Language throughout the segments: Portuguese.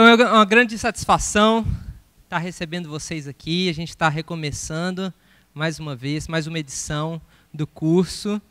Então é uma grande satisfação estar recebendo vocês aqui. A gente está recomeçando mais uma vez, mais uma edição do curso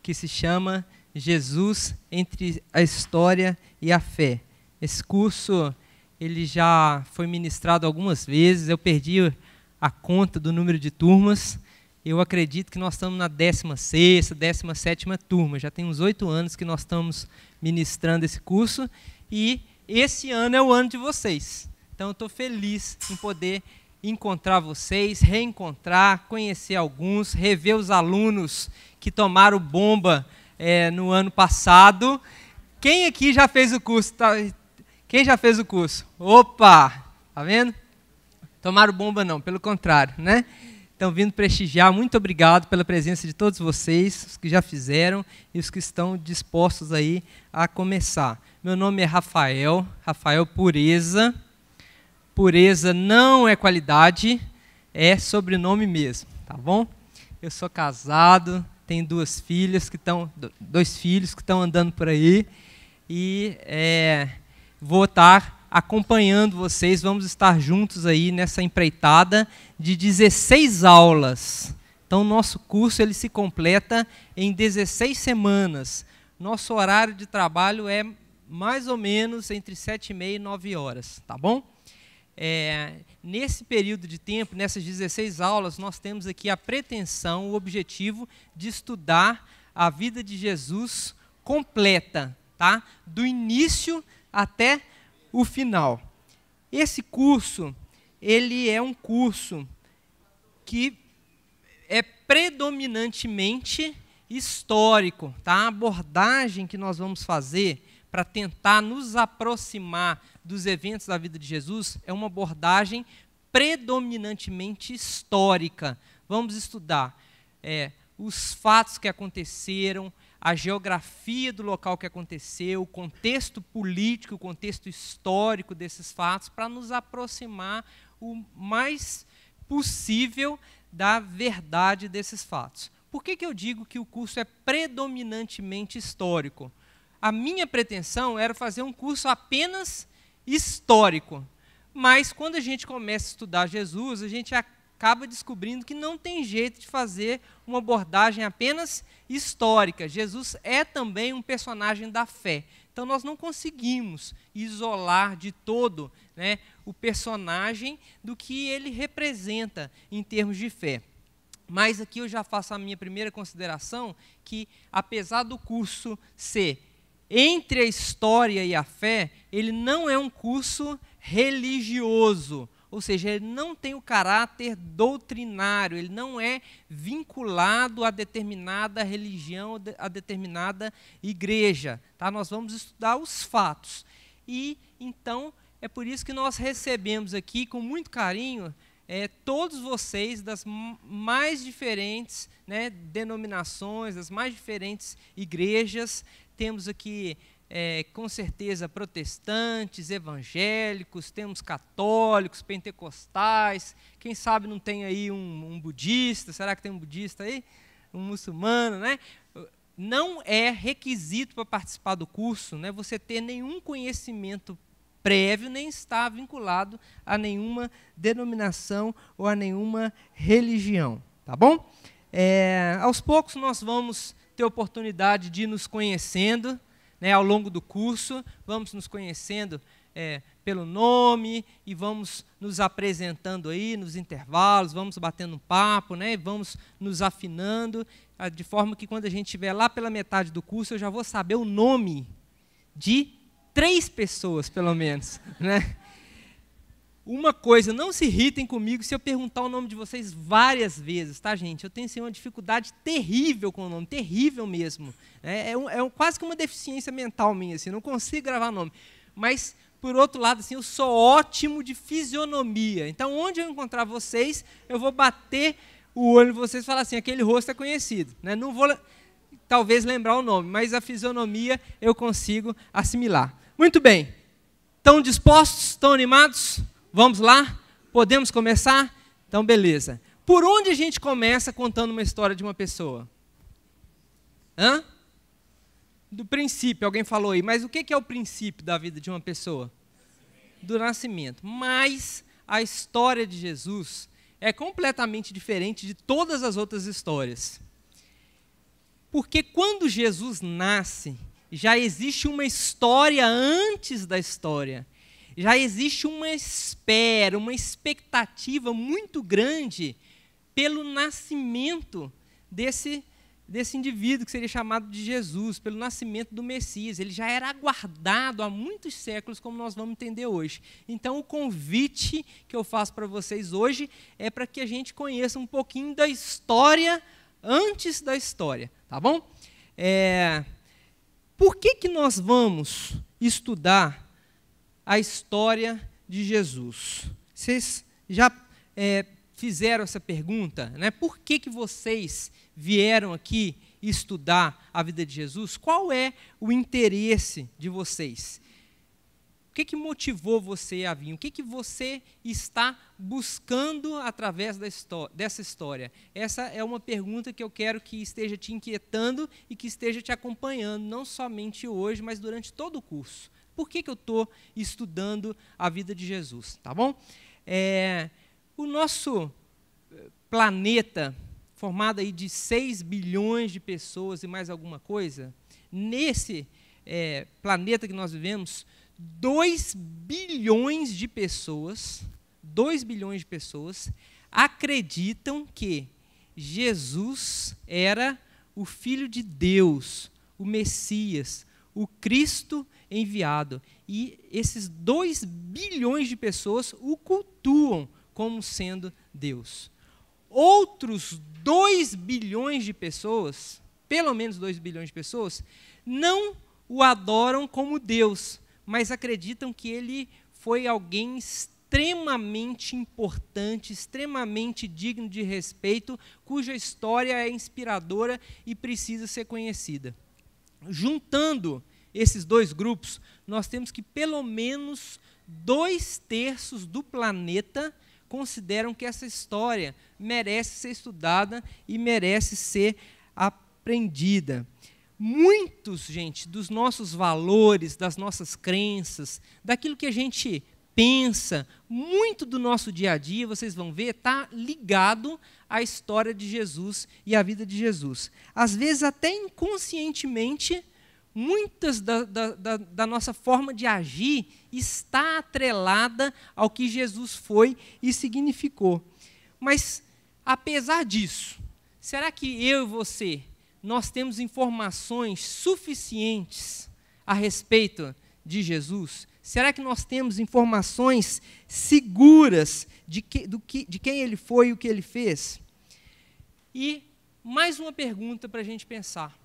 que se chama Jesus entre a História e a Fé. Esse curso ele já foi ministrado algumas vezes, eu perdi a conta do número de turmas. Eu acredito que nós estamos na 16ª, 17ª turma. Já tem uns 8 anos que nós estamos ministrando esse curso e esse ano é o ano de vocês. Então eu estou feliz em poder encontrar vocês, reencontrar, conhecer alguns, rever os alunos que tomaram bomba no ano passado. Quem aqui já fez o curso? Quem já fez o curso? Opa! Tá vendo? Tomaram bomba não, pelo contrário, né? Estão vindo prestigiar. Muito obrigado pela presença de todos vocês, os que já fizeram e os que estão dispostos aí a começar. Meu nome é Rafael Pureza. Pureza não é qualidade, é sobrenome mesmo, tá bom? Eu sou casado, tenho dois filhos que estão andando por aí e vou estar acompanhando vocês, vamos estar juntos aí nessa empreitada de 16 aulas. Então, nosso curso ele se completa em 16 semanas. Nosso horário de trabalho é mais ou menos entre 7h30 e 9 horas, tá bom? Nesse período de tempo, nessas 16 aulas, nós temos aqui a pretensão, o objetivo de estudar a vida de Jesus completa, tá? Do início até o final. Esse curso, ele é um curso que é predominantemente histórico, tá? A abordagem que nós vamos fazer para tentar nos aproximar dos eventos da vida de Jesus é uma abordagem predominantemente histórica. Vamos estudar os fatos que aconteceram, a geografia do local que aconteceu, o contexto político, o contexto histórico desses fatos, para nos aproximar o mais possível da verdade desses fatos. Por que eu digo que o curso é predominantemente histórico? A minha pretensão era fazer um curso apenas histórico, mas quando a gente começa a estudar Jesus, a gente acaba descobrindo que não tem jeito de fazer uma abordagem apenas histórica. Jesus é também um personagem da fé. Então, nós não conseguimos isolar de todo, né, o personagem do que ele representa em termos de fé. Mas aqui eu já faço a minha primeira consideração, que apesar do curso ser entre a história e a fé, ele não é um curso religioso. Ou seja, ele não tem o caráter doutrinário, ele não é vinculado a determinada religião, a determinada igreja. Tá? Nós vamos estudar os fatos. E, então, é por isso que nós recebemos aqui, com muito carinho, todos vocês das mais diferentes, né, denominações, das mais diferentes igrejas. Temos aqui, com certeza, protestantes, evangélicos, temos católicos, pentecostais, quem sabe não tem aí um budista, será que tem um budista aí? Um muçulmano, né? Não é requisito para participar do curso, né, você ter nenhum conhecimento prévio, nem estar vinculado a nenhuma denominação ou a nenhuma religião, tá bom? Aos poucos nós vamos ter oportunidade de ir nos conhecendo, né, ao longo do curso, vamos nos conhecendo pelo nome e vamos nos apresentando aí nos intervalos, vamos batendo um papo, né, vamos nos afinando, de forma que quando a gente estiver lá pela metade do curso, eu já vou saber o nome de 3 pessoas, pelo menos, né? Uma coisa, não se irritem comigo se eu perguntar o nome de vocês várias vezes, tá, gente? Eu tenho assim, uma dificuldade terrível com o nome, terrível mesmo. Quase que uma deficiência mental minha, assim, não consigo gravar nome. Mas, por outro lado, assim, eu sou ótimo de fisionomia. Então, onde eu encontrar vocês, eu vou bater o olho em vocês e falar assim, aquele rosto é conhecido. Né? Não vou, talvez, lembrar o nome, mas a fisionomia eu consigo assimilar. Muito bem. Estão dispostos? Estão animados? Vamos lá? Podemos começar? Então, beleza. Por onde a gente começa contando uma história de uma pessoa? Do princípio, alguém falou aí, mas o que é o princípio da vida de uma pessoa? do nascimento. Mas a história de Jesus é completamente diferente de todas as outras histórias. Porque quando Jesus nasce, já existe uma história antes da história. Já existe uma espera, uma expectativa muito grande pelo nascimento desse indivíduo que seria chamado de Jesus, pelo nascimento do Messias. Ele já era aguardado há muitos séculos, como nós vamos entender hoje. Então, o convite que eu faço para vocês hoje é para que a gente conheça um pouquinho da história antes da história, tá bom? Por que nós vamos estudar a história de Jesus? Vocês já fizeram essa pergunta, né? Por que vocês vieram aqui estudar a vida de Jesus? Qual é o interesse de vocês? O que motivou você a vir? O que você está buscando através dessa história? Essa é uma pergunta que eu quero que esteja te inquietando e que esteja te acompanhando, não somente hoje, mas durante todo o curso. Por que eu estou estudando a vida de Jesus? Tá bom? O nosso planeta, formado aí de 6 bilhões de pessoas e mais alguma coisa, nesse planeta que nós vivemos, 2 bilhões de pessoas acreditam que Jesus era o Filho de Deus, o Messias, o Cristo enviado. E esses 2 bilhões de pessoas o cultuam como sendo Deus. Outros 2 bilhões de pessoas, pelo menos 2 bilhões de pessoas, não o adoram como Deus, mas acreditam que ele foi alguém extremamente importante, extremamente digno de respeito, cuja história é inspiradora e precisa ser conhecida. Juntando esses 2 grupos, nós temos que pelo menos 2/3 do planeta consideram que essa história merece ser estudada e merece ser aprendida. Muitos, gente, dos nossos valores, das nossas crenças, daquilo que a gente pensa, muito do nosso dia a dia, vocês vão ver, está ligado à história de Jesus e à vida de Jesus. Às vezes, até inconscientemente, muitas da nossa forma de agir está atrelada ao que Jesus foi e significou. Mas, apesar disso, será que eu e você, nós temos informações suficientes a respeito de Jesus? Será que nós temos informações seguras de quem ele foi e o que ele fez? E mais uma pergunta para a gente pensar.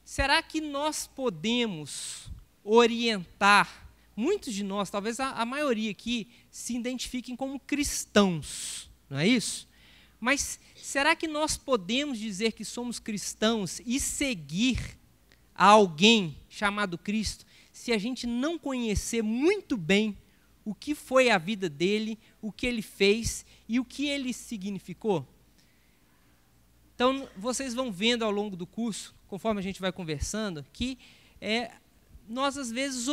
Será que nós podemos orientar, muitos de nós, talvez a maioria aqui, se identifiquem como cristãos, não é isso? Mas será que nós podemos dizer que somos cristãos e seguir a alguém chamado Cristo, se a gente não conhecer muito bem o que foi a vida dele, o que ele fez e o que ele significou? Então, vocês vão vendo ao longo do curso, conforme a gente vai conversando, que nós às vezes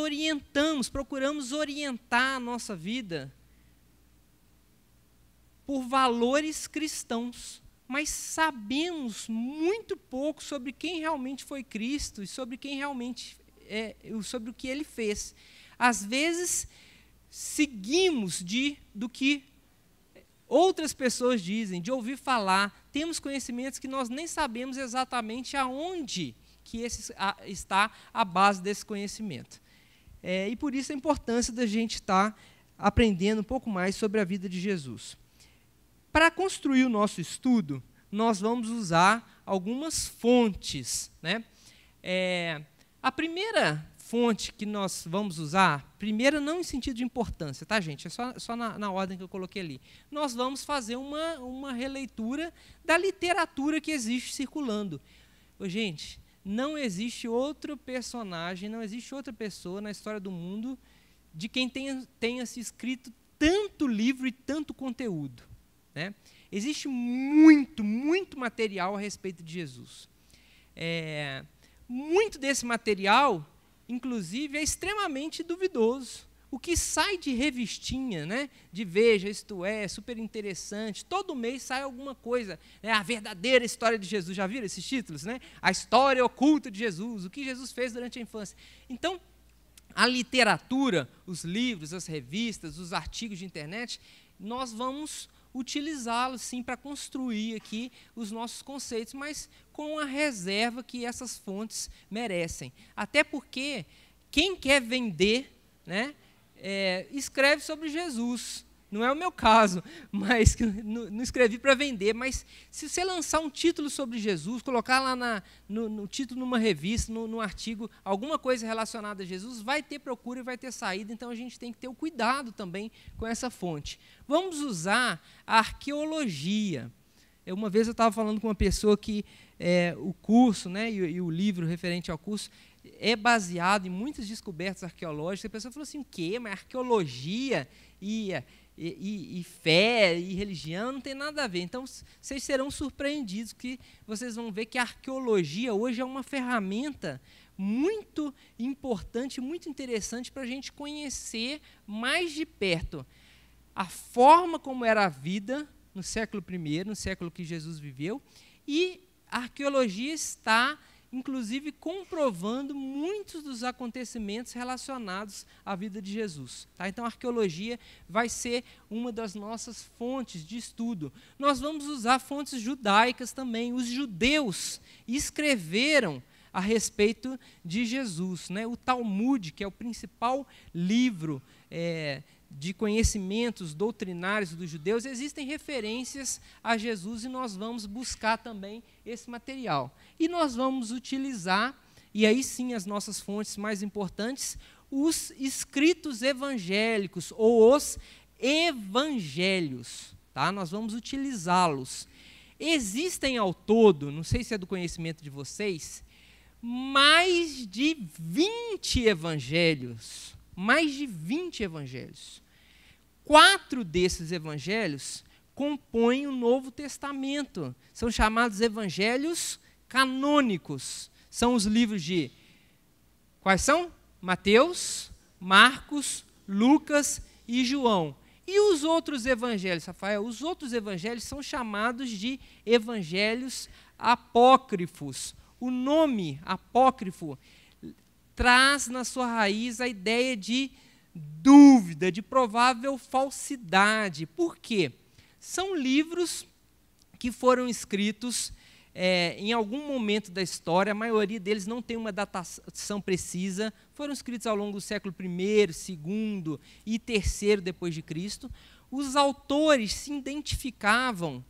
procuramos orientar a nossa vida por valores cristãos, mas sabemos muito pouco sobre quem realmente foi Cristo e sobre quem realmente sobre o que ele fez. Às vezes seguimos do que outras pessoas dizem, de ouvir falar, temos conhecimentos que nós nem sabemos exatamente aonde que está a base desse conhecimento. E por isso a importância da gente estar aprendendo um pouco mais sobre a vida de Jesus. Para construir o nosso estudo, nós vamos usar algumas fontes, né? A primeira fonte que nós vamos usar, primeira não em sentido de importância, tá, gente? É só na ordem que eu coloquei ali. Nós vamos fazer uma releitura da literatura que existe circulando. Gente, não existe outro personagem, não existe outra pessoa na história do mundo de quem tenha se escrito tanto livro e tanto conteúdo, né? Existe muito, muito material a respeito de Jesus. Muito desse material, inclusive, é extremamente duvidoso. o que sai de revistinha, né, de Veja, Isto É, super interessante, todo mês sai alguma coisa, né, a verdadeira história de Jesus, já viram esses títulos? Né? A história oculta de Jesus, o que Jesus fez durante a infância. Então, a literatura, os livros, as revistas, os artigos de internet, nós vamos utilizá-los, sim, para construir aqui os nossos conceitos, mas com a reserva que essas fontes merecem. Até porque quem quer vender, né, escreve sobre Jesus. Não é o meu caso, mas não escrevi para vender, mas se você lançar um título sobre Jesus, colocar lá no título numa revista, no artigo, alguma coisa relacionada a Jesus, vai ter procura e vai ter saída, então a gente tem que ter o cuidado também com essa fonte. Vamos usar a arqueologia. Uma vez eu estava falando com uma pessoa que o curso, né, e o livro referente ao curso é baseado em muitas descobertas arqueológicas. A pessoa falou assim, o quê? Mas arqueologia e fé e religião não tem nada a ver. Então, vocês serão surpreendidos, que vocês vão ver que a arqueologia hoje é uma ferramenta muito importante, muito interessante para a gente conhecer mais de perto a forma como era a vida no século I, no século que Jesus viveu, e a arqueologia está, inclusive, comprovando muitos dos acontecimentos relacionados à vida de Jesus. Tá? Então, a arqueologia vai ser uma das nossas fontes de estudo. Nós vamos usar fontes judaicas também. Os judeus escreveram a respeito de Jesus. Né? O Talmud, que é o principal livro de conhecimentos doutrinários dos judeus, existem referências a Jesus e nós vamos buscar também esse material. E nós vamos utilizar, e aí sim as nossas fontes mais importantes, os escritos evangélicos ou os evangelhos. Tá? Nós vamos utilizá-los. Existem ao todo, não sei se é do conhecimento de vocês, mais de 20 evangelhos. Mais de 20 evangelhos. 4 desses evangelhos compõem o Novo Testamento. São chamados evangelhos canônicos. São os livros de... Quais são? Mateus, Marcos, Lucas e João. E os outros evangelhos, Rafael? Os outros evangelhos são chamados de evangelhos apócrifos. O nome apócrifo traz na sua raiz a ideia de dúvida, de provável falsidade. Por quê? São livros que foram escritos em algum momento da história, a maioria deles não tem uma datação precisa, foram escritos ao longo do século I, II e III depois de Cristo. Os autores se identificavam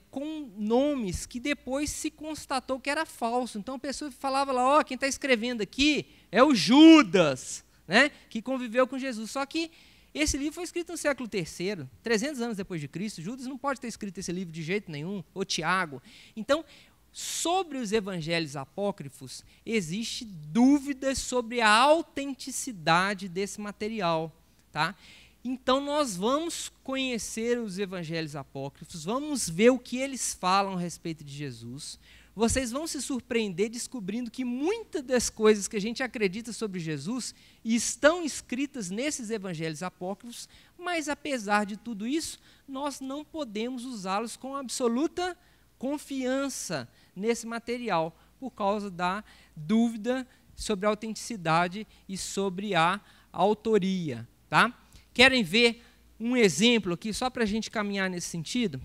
com nomes que depois se constatou que era falso. Então a pessoa falava lá, quem está escrevendo aqui é o Judas, né, que conviveu com Jesus. Só que esse livro foi escrito no século III, 300 anos depois de Cristo. Judas não pode ter escrito esse livro de jeito nenhum, ou Tiago. Então, sobre os evangelhos apócrifos, existe dúvidas sobre a autenticidade desse material. Tá? Então, nós vamos conhecer os evangelhos apócrifos, vamos ver o que eles falam a respeito de Jesus. Vocês vão se surpreender descobrindo que muitas das coisas que a gente acredita sobre Jesus estão escritas nesses evangelhos apócrifos, mas, apesar de tudo isso, nós não podemos usá-los com absoluta confiança nesse material, por causa da dúvida sobre a autenticidade e sobre a autoria. Tá? Querem ver um exemplo aqui, só para a gente caminhar nesse sentido?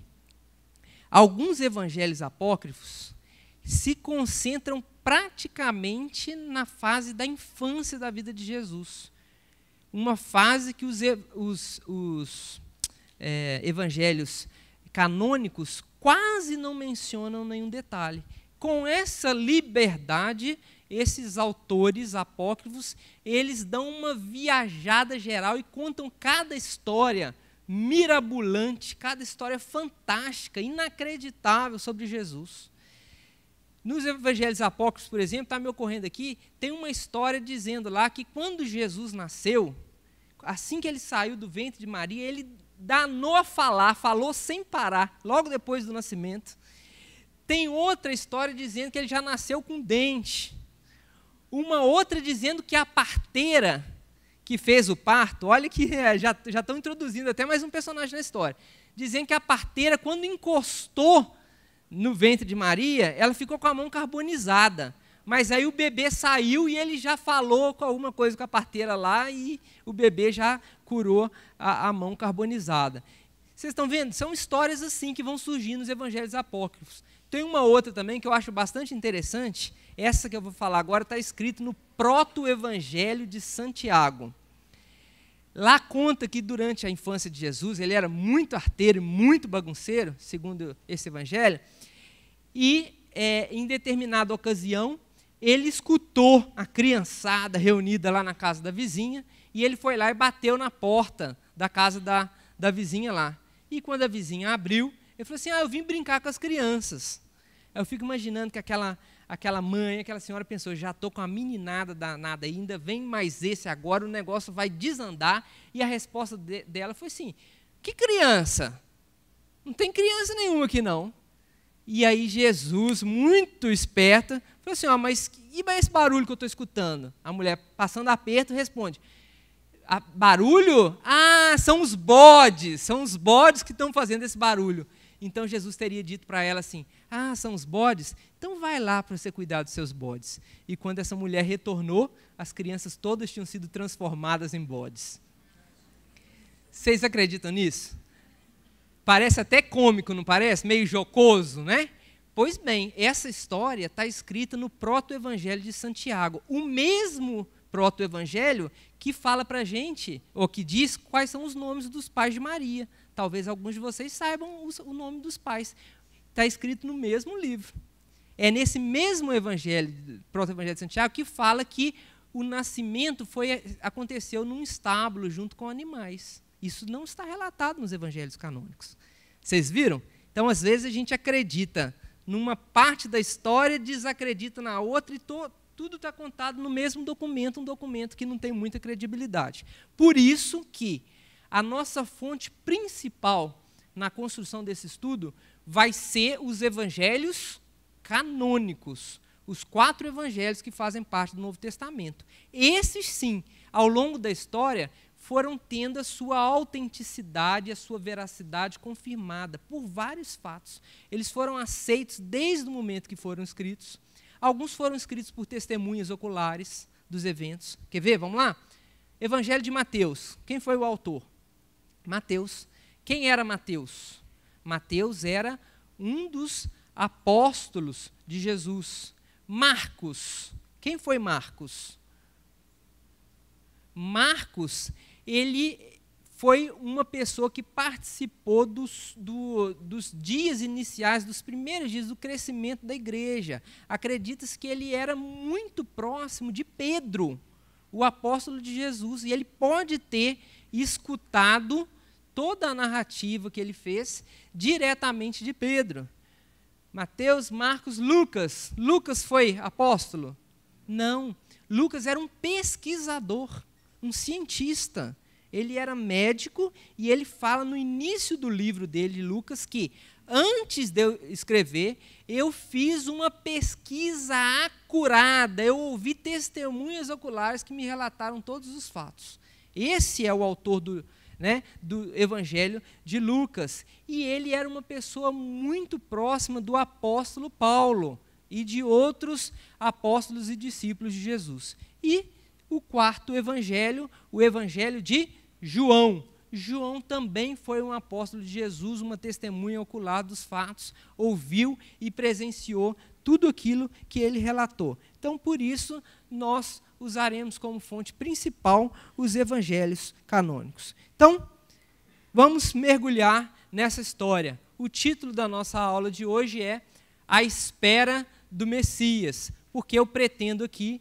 Alguns evangelhos apócrifos se concentram praticamente na fase da infância da vida de Jesus. Uma fase que os evangelhos canônicos quase não mencionam nenhum detalhe. Com essa liberdade, esses autores apócrifos, eles dão uma viajada geral e contam cada história mirabolante, cada história fantástica, inacreditável sobre Jesus. Nos evangelhos apócrifos, por exemplo, está me ocorrendo aqui, tem uma história dizendo lá que quando Jesus nasceu, assim que ele saiu do ventre de Maria, ele danou a falar, falou sem parar, logo depois do nascimento. Tem outra história dizendo que ele já nasceu com dente. Uma outra dizendo que a parteira que fez o parto, olha que já estão introduzindo até mais um personagem na história, dizendo que a parteira, quando encostou no ventre de Maria, ela ficou com a mão carbonizada. Mas aí o bebê saiu e ele já falou com alguma coisa com a parteira lá e o bebê já curou a mão carbonizada. Vocês estão vendo? São histórias assim que vão surgindo nos evangelhos apócrifos. Tem uma outra também que eu acho bastante interessante. Essa que eu vou falar agora está escrito no Proto-Evangelho de Santiago. Lá conta que durante a infância de Jesus, ele era muito arteiro e muito bagunceiro, segundo esse evangelho, e em determinada ocasião, ele escutou a criançada reunida lá na casa da vizinha, e ele foi lá e bateu na porta da casa da vizinha lá. E quando a vizinha abriu, ele falou assim, eu vim brincar com as crianças. Eu fico imaginando que aquela mãe, aquela senhora pensou, já estou com a meninada danada ainda, vem mais esse agora, o negócio vai desandar. E a resposta dela foi assim, que criança? Não tem criança nenhuma aqui não. E aí Jesus, muito esperta, falou assim, mas esse barulho que eu estou escutando? A mulher, passando aperto, responde, barulho? São os bodes que estão fazendo esse barulho. Então Jesus teria dito para ela assim, são os bodes? Então vai lá para você cuidar dos seus bodes. E quando essa mulher retornou, as crianças todas tinham sido transformadas em bodes. Vocês acreditam nisso? Parece até cômico, não parece? Meio jocoso, né? Pois bem, essa história está escrita no Proto-Evangelho de Santiago. O mesmo Proto-Evangelho que fala para a gente, ou que diz quais são os nomes dos pais de Maria. Talvez alguns de vocês saibam o nome dos pais. Está escrito no mesmo livro. É nesse mesmo evangelho, Proto-Evangelho de Santiago, que fala que o nascimento aconteceu num estábulo junto com animais. Isso não está relatado nos evangelhos canônicos. Vocês viram? Então, às vezes, a gente acredita numa parte da história, desacredita na outra, e tudo está contado no mesmo documento, um documento que não tem muita credibilidade. Por isso que a nossa fonte principal na construção desse estudo vai ser os evangelhos canônicos, os 4 evangelhos que fazem parte do Novo Testamento. Esses, sim, ao longo da história, foram tendo a sua autenticidade, a sua veracidade confirmada por vários fatos. Eles foram aceitos desde o momento que foram escritos. Alguns foram escritos por testemunhas oculares dos eventos. Quer ver? Vamos lá? Evangelho de Mateus. Quem foi o autor? Mateus. Quem era Mateus? Mateus era um dos apóstolos de Jesus. Marcos. Quem foi Marcos? Marcos, ele foi uma pessoa que participou dos dias iniciais, dos primeiros dias do crescimento da igreja. Acredita-se que ele era muito próximo de Pedro, o apóstolo de Jesus, e ele pode ter escutado toda a narrativa que ele fez diretamente de Pedro. Mateus, Marcos, Lucas. Lucas foi apóstolo? Não. Lucas era um pesquisador, um cientista. Ele era médico e ele fala no início do livro dele, Lucas, que antes de eu escrever, eu fiz uma pesquisa acurada, eu ouvi testemunhas oculares que me relataram todos os fatos. Esse é o autor do Evangelho de Lucas. E ele era uma pessoa muito próxima do apóstolo Paulo e de outros apóstolos e discípulos de Jesus. E o 4º evangelho, o evangelho de João. João também foi um apóstolo de Jesus, uma testemunha ocular dos fatos, ouviu e presenciou tudo aquilo que ele relatou. Então, por isso, nós usaremos como fonte principal os evangelhos canônicos. Então, vamos mergulhar nessa história. O título da nossa aula de hoje é A Espera do Messias, porque eu pretendo aqui,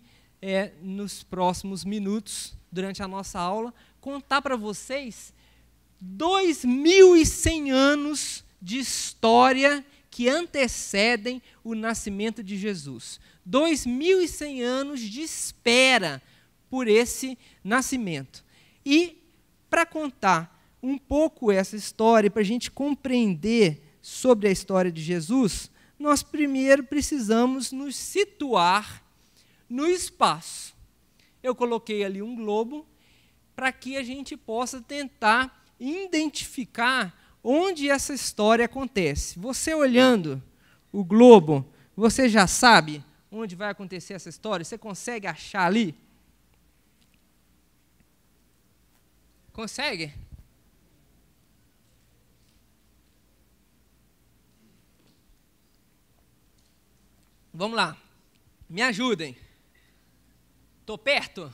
nos próximos minutos, durante a nossa aula, contar para vocês 2.100 anos de história que antecedem o nascimento de Jesus. 2.100 anos de espera por esse nascimento. E, para contar um pouco essa história, para a gente compreender sobre a história de Jesus, nós primeiro precisamos nos situar no espaço. Eu coloquei ali um globo. para que a gente possa tentar identificar onde essa história acontece. Você olhando o globo, você já sabe onde vai acontecer essa história? Você consegue achar ali? Consegue? Vamos lá. Me ajudem. Tô perto?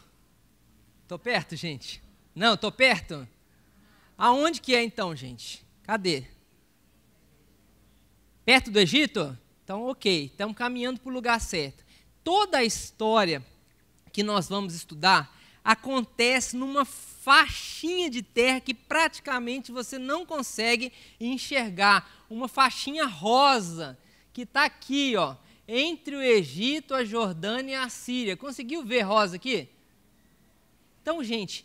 Tô perto, gente? Não, tô perto? Aonde que é então, gente? Cadê? Perto do Egito? Então, ok, estamos caminhando para o lugar certo. Toda a história que nós vamos estudar acontece numa faixinha de terra que praticamente você não consegue enxergar. Uma faixinha rosa que está aqui, ó, entre o Egito, a Jordânia e a Síria. Conseguiu ver rosa aqui? Então, gente,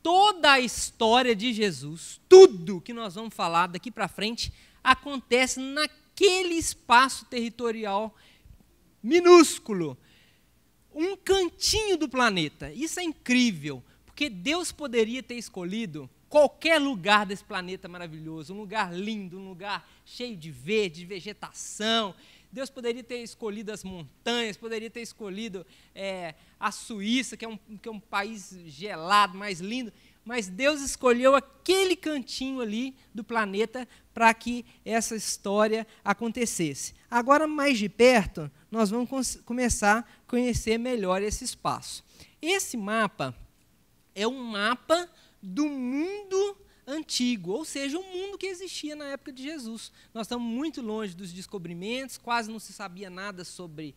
toda a história de Jesus, tudo que nós vamos falar daqui para frente, acontece naquele espaço territorial minúsculo, um cantinho do planeta. Isso é incrível, porque Deus poderia ter escolhido qualquer lugar desse planeta maravilhoso, um lugar lindo, um lugar cheio de verde, de vegetação. Deus poderia ter escolhido as montanhas, poderia ter escolhido a Suíça, que é um país gelado, mais lindo, mas Deus escolheu aquele cantinho ali do planeta para que essa história acontecesse. Agora, mais de perto, nós vamos começar a conhecer melhor esse espaço. Esse mapa é um mapa do mundo antigo, ou seja, o mundo que existia na época de Jesus. Nós estamos muito longe dos descobrimentos, quase não se sabia nada sobre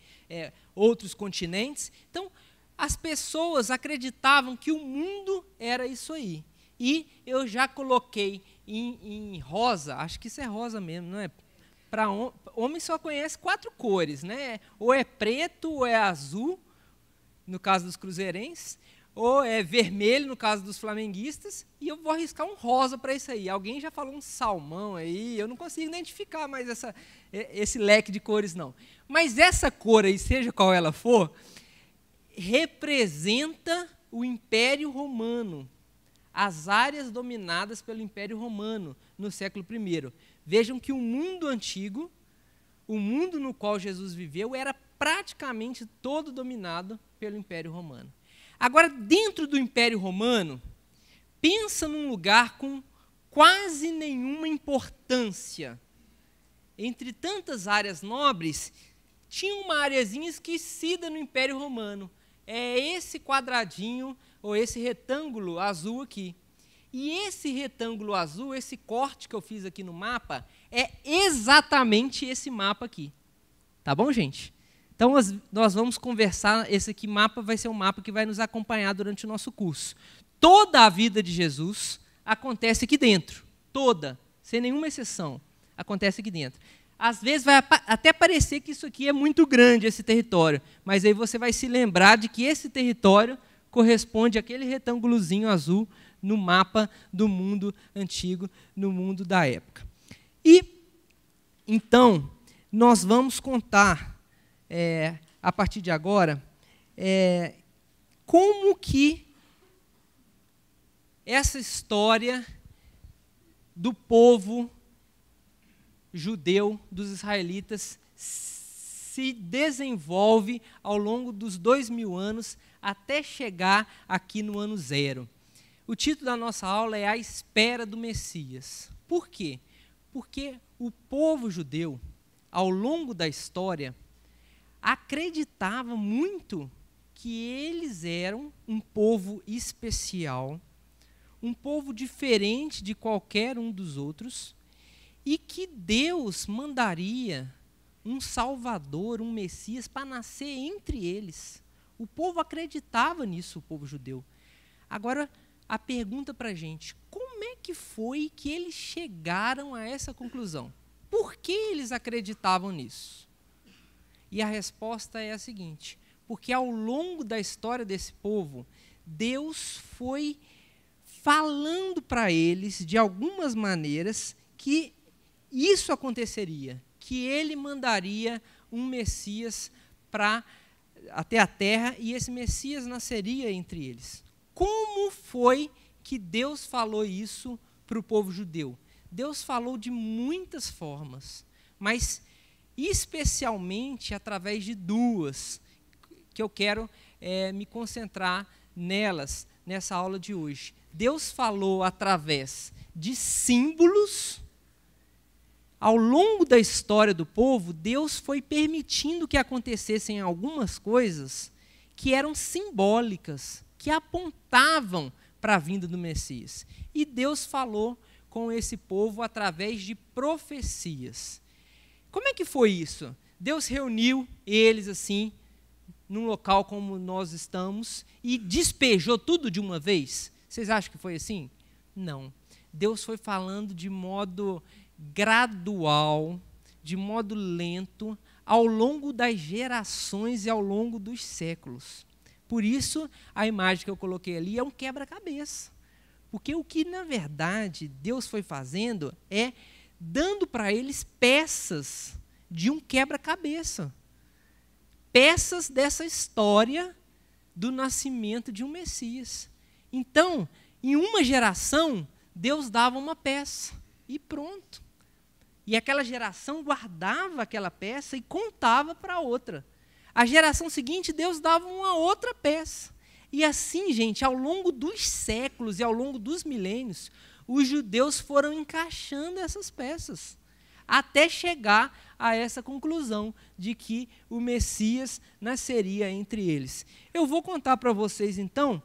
outros continentes. Então, as pessoas acreditavam que o mundo era isso aí. E eu já coloquei em rosa, acho que isso é rosa mesmo, não é? Para homem só conhece 4 cores, né? Ou é preto, ou é azul, no caso dos cruzeirenses, ou é vermelho, no caso dos flamenguistas, e eu vou arriscar um rosa para isso aí. Alguém já falou um salmão aí, eu não consigo identificar mais esse leque de cores, não. Mas essa cor aí, seja qual ela for, representa o Império Romano, as áreas dominadas pelo Império Romano no século I. Vejam que o mundo antigo, o mundo no qual Jesus viveu, era praticamente todo dominado pelo Império Romano. Agora, dentro do Império Romano, pensa num lugar com quase nenhuma importância. Entre tantas áreas nobres, tinha uma areazinha esquecida no Império Romano. É esse quadradinho, ou esse retângulo azul aqui. E esse retângulo azul, esse corte que eu fiz aqui no mapa, é exatamente esse mapa aqui. Tá bom, gente? Então, nós vamos conversar, esse aqui mapa vai ser um mapa que vai nos acompanhar durante o nosso curso. Toda a vida de Jesus acontece aqui dentro, toda, sem nenhuma exceção, acontece aqui dentro. Às vezes vai até parecer que isso aqui é muito grande, esse território, mas aí você vai se lembrar de que esse território corresponde àquele retângulozinho azul no mapa do mundo antigo, no mundo da época. E, então, nós vamos contar, a partir de agora, como que essa história do povo judeu, dos israelitas, se desenvolve ao longo dos 2000 anos até chegar aqui no ano 0. O título da nossa aula é A Espera do Messias. Por quê? Porque o povo judeu, ao longo da história, acreditava muito que eles eram um povo especial, um povo diferente de qualquer um dos outros, e que Deus mandaria um Salvador, um Messias, para nascer entre eles. O povo acreditava nisso, o povo judeu. Agora, a pergunta para a gente, como é que foi que eles chegaram a essa conclusão? Por que eles acreditavam nisso? E a resposta é a seguinte, porque ao longo da história desse povo, Deus foi falando para eles, de algumas maneiras, que isso aconteceria, que ele mandaria um Messias até a terra, e esse Messias nasceria entre eles. como foi que Deus falou isso para o povo judeu? Deus falou de muitas formas, mas especialmente através de duas, que eu quero me concentrar nelas, nessa aula de hoje. Deus falou através de símbolos. Ao longo da história do povo, Deus foi permitindo que acontecessem algumas coisas que eram simbólicas, que apontavam para a vinda do Messias. E Deus falou com esse povo através de profecias. Como é que foi isso? Deus reuniu eles assim, num local como nós estamos, e despejou tudo de uma vez? Vocês acham que foi assim? Não. Deus foi falando de modo gradual, de modo lento, ao longo das gerações e ao longo dos séculos. Por isso, a imagem que eu coloquei ali é um quebra-cabeça. Porque o que, na verdade, Deus foi fazendo é dando para eles peças de um quebra-cabeça. Peças dessa história do nascimento de um Messias. Então, em uma geração, Deus dava uma peça e pronto. E aquela geração guardava aquela peça e contava para a outra. A geração seguinte, Deus dava uma outra peça. E assim, gente, ao longo dos séculos e ao longo dos milênios, os judeus foram encaixando essas peças, até chegar a essa conclusão de que o Messias nasceria entre eles. Eu vou contar para vocês, então,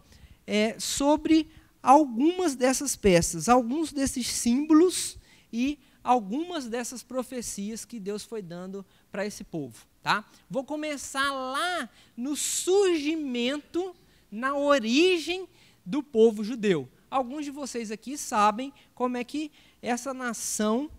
sobre algumas dessas peças, alguns desses símbolos e algumas dessas profecias que Deus foi dando para esse povo. Tá? Vou começar lá no surgimento, na origem do povo judeu. Alguns de vocês aqui sabem como é que essa nação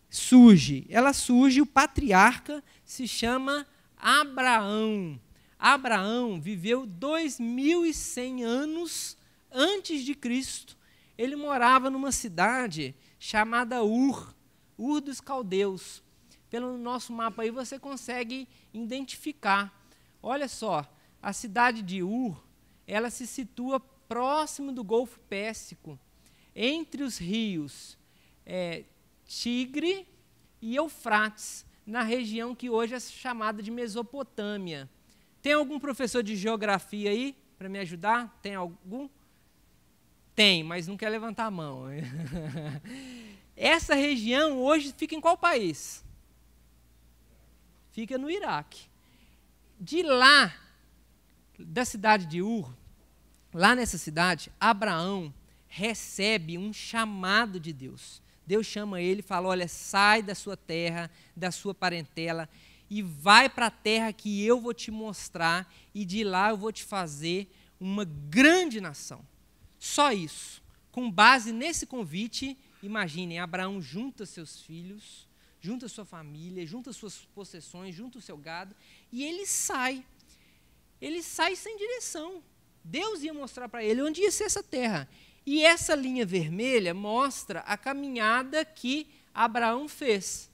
surge. Ela surge, o patriarca se chama Abraão. Abraão viveu 2100 anos antes de Cristo. Ele morava numa cidade chamada Ur dos Caldeus. Pelo nosso mapa aí você consegue identificar. Olha só, a cidade de Ur, ela se situa próximo do Golfo Pérsico, entre os rios Tigre e Eufrates, na região que hoje é chamada de Mesopotâmia. Tem algum professor de geografia aí para me ajudar? Tem algum? Tem, mas não quer levantar a mão. Essa região hoje fica em qual país? Fica no Iraque. De lá, da cidade de Ur, lá nessa cidade, Abraão recebe um chamado de Deus. Deus chama ele e fala, olha, sai da sua terra, da sua parentela, e vai para a terra que eu vou te mostrar, e de lá eu vou te fazer uma grande nação. Só isso. Com base nesse convite, imaginem, Abraão junta seus filhos, junta sua família, junta suas possessões, junta o seu gado, e ele sai. Ele sai sem direção. Deus ia mostrar para ele onde ia ser essa terra. E essa linha vermelha mostra a caminhada que Abraão fez.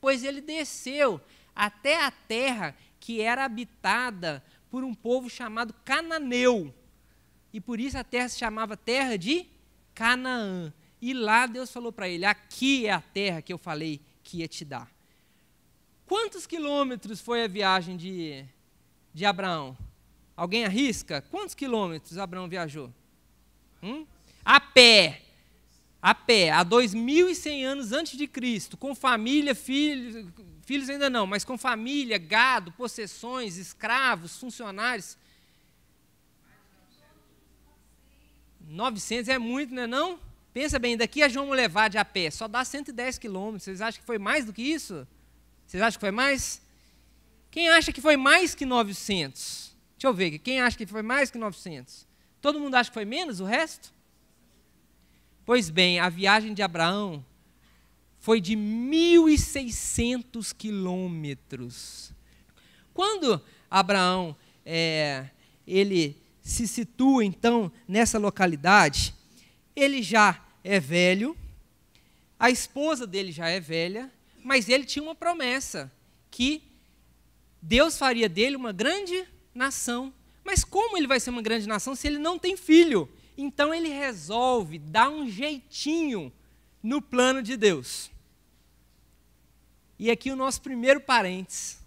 Pois ele desceu até a terra que era habitada por um povo chamado cananeu. E por isso a terra se chamava terra de Canaã. E lá Deus falou para ele, aqui é a terra que eu falei que ia te dar. Quantos quilômetros foi a viagem de Abraão? Alguém arrisca? Quantos quilômetros Abraão viajou? A pé, há 2100 anos antes de Cristo, com família, filhos ainda não, mas com família, gado, possessões, escravos, funcionários. 900 é muito, não é não? Pensa bem, daqui a João Molevade a pé, só dá 110 quilômetros. Vocês acham que foi mais do que isso? Vocês acham que foi mais? Quem acha que foi mais que 900? Deixa eu ver aqui, quem acha que foi mais que 900? Todo mundo acha que foi menos o resto? Pois bem, a viagem de Abraão foi de 1.600 quilômetros. Quando Abraão ele se situa, então, nessa localidade, ele já é velho, a esposa dele já é velha, mas ele tinha uma promessa, que Deus faria dele uma grande nação, Mas como ele vai ser uma grande nação se ele não tem filho? Então ele resolve dar um jeitinho no plano de Deus. E aqui o nosso primeiro parênteses.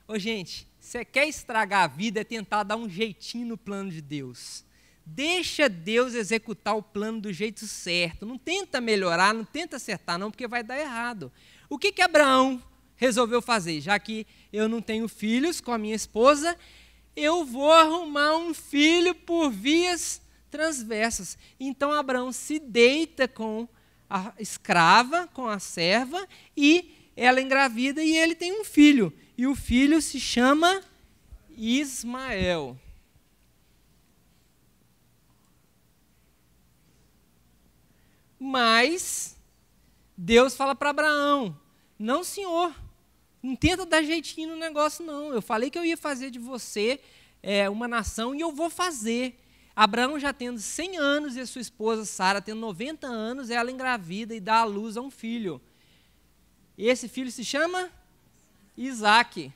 Ô gente, você quer estragar a vida, é tentar dar um jeitinho no plano de Deus. Deixa Deus executar o plano do jeito certo. Não tenta melhorar, não tenta acertar não, porque vai dar errado. O que Abraão resolveu fazer? Já que eu não tenho filhos com a minha esposa, eu vou arrumar um filho por vias transversas. Então Abraão se deita com a escrava, com a serva, e ela engravida e ele tem um filho. E o filho se chama Ismael. Mas Deus fala para Abraão: não, senhor, não tenta dar jeitinho no negócio, não. Eu falei que eu ia fazer de você uma nação e eu vou fazer. Abraão já tendo 100 anos e a sua esposa Sara tendo 90 anos, ela engravida e dá à luz a um filho. Esse filho se chama Isaque.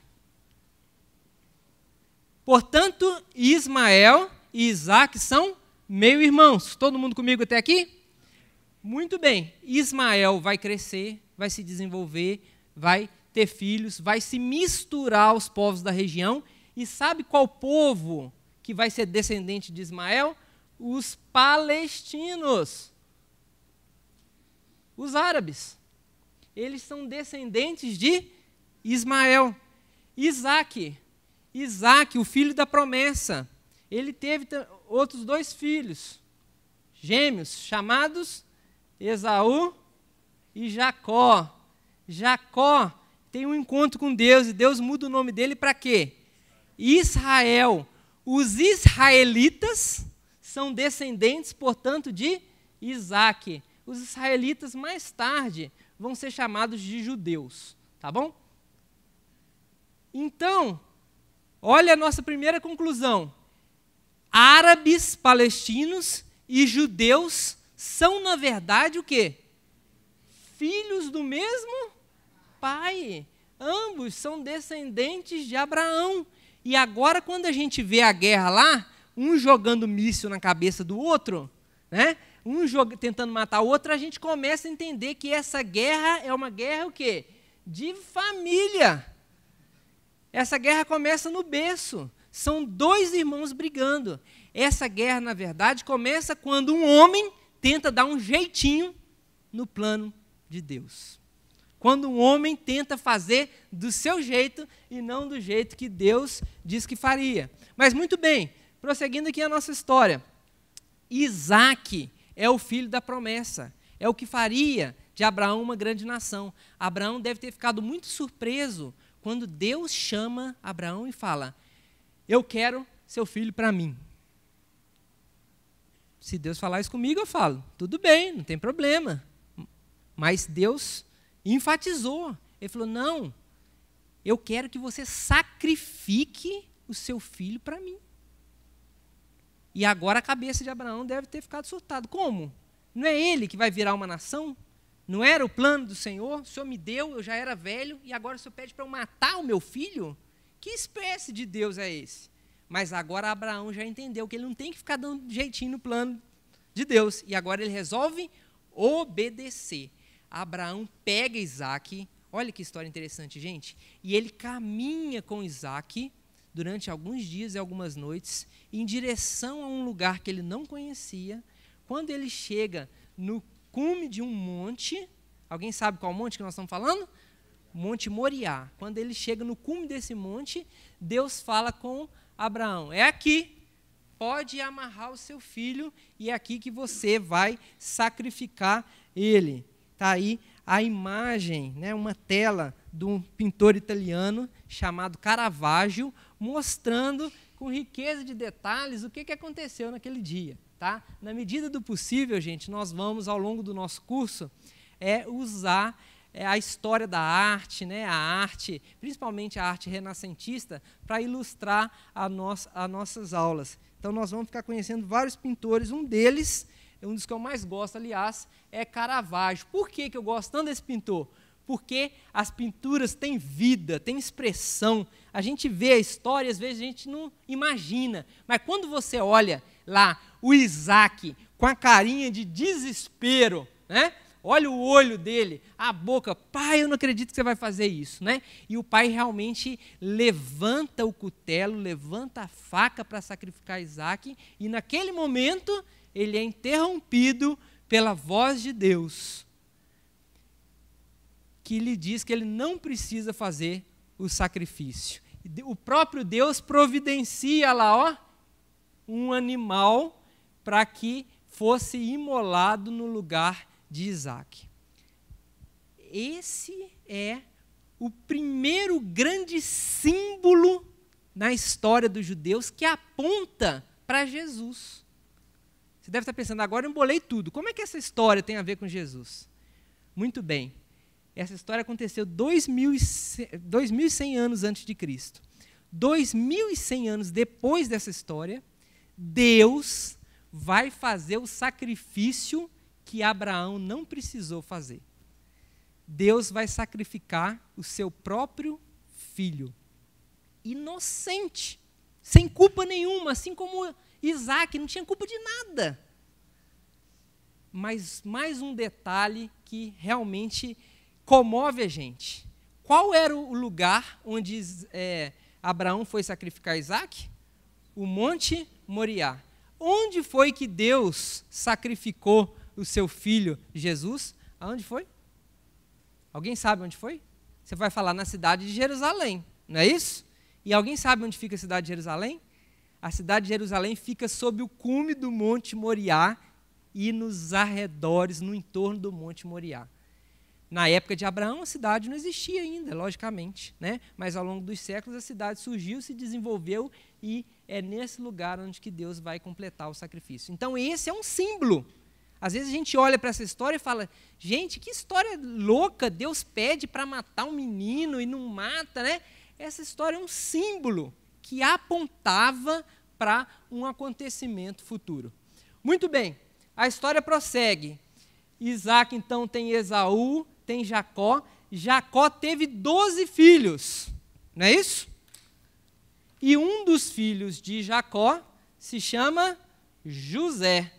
Portanto, Ismael e Isaque são meio-irmãos. Todo mundo comigo até aqui? Muito bem. Ismael vai crescer, vai se desenvolver, vai ter filhos, vai se misturar aos povos da região. E sabe qual povo que vai ser descendente de Ismael? Os palestinos. Os árabes. Eles são descendentes de Ismael. Isaque, o filho da promessa, ele teve outros 2 filhos, gêmeos, chamados Esaú e Jacó. Jacó tem um encontro com Deus e Deus muda o nome dele para quê? Israel. Os israelitas são descendentes, portanto, de Isaque. Os israelitas, mais tarde, vão ser chamados de judeus, tá bom? Então, olha a nossa primeira conclusão. Árabes, palestinos e judeus são, na verdade, o quê? Filhos do mesmo pai. Ambos são descendentes de Abraão. E agora, quando a gente vê a guerra lá, um jogando míssil na cabeça do outro, né? Tentando matar o outro, a gente começa a entender que essa guerra é uma guerra o quê? De família. Essa guerra começa no berço. São 2 irmãos brigando. Essa guerra, na verdade, começa quando um homem tenta dar um jeitinho no plano de Deus. Quando um homem tenta fazer do seu jeito e não do jeito que Deus diz que faria. Mas muito bem, prosseguindo aqui a nossa história. Isaque é o filho da promessa. É o que faria de Abraão uma grande nação. Abraão deve ter ficado muito surpreso quando Deus chama Abraão e fala: eu quero seu filho para mim. Se Deus falar isso comigo, eu falo: tudo bem, não tem problema. Mas Deus enfatizou. Ele falou: não, eu quero que você sacrifique o seu filho para mim. E agora a cabeça de Abraão deve ter ficado surtada. Como? Não é ele que vai virar uma nação? Não era o plano do Senhor? O Senhor me deu, eu já era velho, e agora o Senhor pede para eu matar o meu filho? Que espécie de Deus é esse? Mas agora Abraão já entendeu que ele não tem que ficar dando jeitinho no plano de Deus. E agora ele resolve obedecer. Abraão pega Isaque, olha que história interessante, gente, e ele caminha com Isaque durante alguns dias e algumas noites, em direção a um lugar que ele não conhecia. Quando ele chega no cume de um monte, alguém sabe qual monte que nós estamos falando? Monte Moriá. Quando ele chega no cume desse monte, Deus fala com Abraão: é aqui, pode amarrar o seu filho, e é aqui que você vai sacrificar ele. Está aí a imagem, né, uma tela de um pintor italiano chamado Caravaggio, mostrando com riqueza de detalhes o que aconteceu naquele dia. Tá? Na medida do possível, gente, nós vamos, ao longo do nosso curso, usar a história da arte, né, a arte, principalmente a arte renascentista, para ilustrar as nossas aulas. Então, nós vamos ficar conhecendo vários pintores. Um deles, um dos que eu mais gosto, aliás, é Caravaggio. Por que eu gosto tanto desse pintor? porque as pinturas têm vida, têm expressão. A gente vê a história, às vezes a gente não imagina. Mas quando você olha lá o Isaac com a carinha de desespero, né? Olha o olho dele, a boca, pai, eu não acredito que você vai fazer isso, né? E o pai realmente levanta o cutelo, levanta a faca para sacrificar Isaac, e naquele momento ele é interrompido pela voz de Deus, que lhe diz que ele não precisa fazer o sacrifício. O próprio Deus providencia lá, ó, um animal para que fosse imolado no lugar de Isaac. Esse é o primeiro grande símbolo na história dos judeus que aponta para Jesus. Você deve estar pensando, agora eu embolei tudo. Como é que essa história tem a ver com Jesus? Muito bem. Essa história aconteceu 2.100 anos antes de Cristo. 2.100 anos depois dessa história, Deus vai fazer o sacrifício que Abraão não precisou fazer. Deus vai sacrificar o seu próprio filho, inocente, sem culpa nenhuma, assim como Isaac não tinha culpa de nada. Mas mais um detalhe que realmente comove a gente. Qual era o lugar onde Abraão foi sacrificar Isaac? O Monte Moriá. Onde foi que Deus sacrificou o seu filho Jesus? Aonde foi? Alguém sabe onde foi? Você vai falar na cidade de Jerusalém, não é isso? E alguém sabe onde fica a cidade de Jerusalém? A cidade de Jerusalém fica sob o cume do Monte Moriá e nos arredores, no entorno do Monte Moriá. Na época de Abraão, a cidade não existia ainda, logicamente, né? Mas ao longo dos séculos a cidade surgiu, se desenvolveu e é nesse lugar onde que Deus vai completar o sacrifício. Então esse é um símbolo. Às vezes a gente olha para essa história e fala, gente, que história louca, Deus pede para matar um menino e não mata, né? Essa história é um símbolo que apontava para um acontecimento futuro. Muito bem, a história prossegue. Isaac então tem Esaú, tem Jacó. Jacó teve 12 filhos, não é isso? E um dos filhos de Jacó se chama José.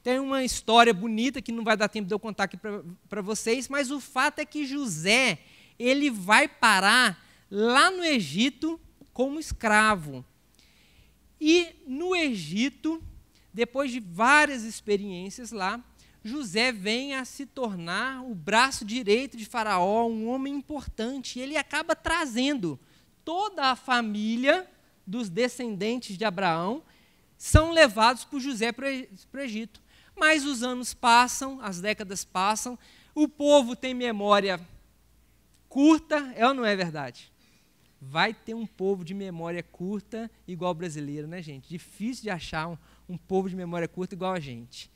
Tem uma história bonita que não vai dar tempo de eu contar aqui para vocês, mas o fato é que José, ele vai parar lá no Egito como escravo. E no Egito, depois de várias experiências lá, José vem a se tornar o braço direito de Faraó, um homem importante. E ele acaba trazendo toda a família dos descendentes de Abraão, são levados por José para o Egito. Mas os anos passam, as décadas passam, o povo tem memória curta, é ou não é verdade? Vai ter um povo de memória curta igual o brasileiro, né, gente? Difícil de achar um povo de memória curta igual a gente.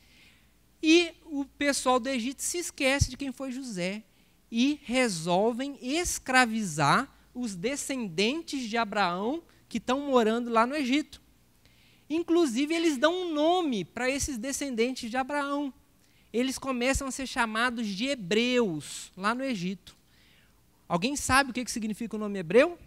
E o pessoal do Egito se esquece de quem foi José e resolvem escravizar os descendentes de Abraão que estão morando lá no Egito. Inclusive, eles dão um nome para esses descendentes de Abraão. Eles começam a ser chamados de hebreus, lá no Egito. Alguém sabe o que significa o nome hebreu?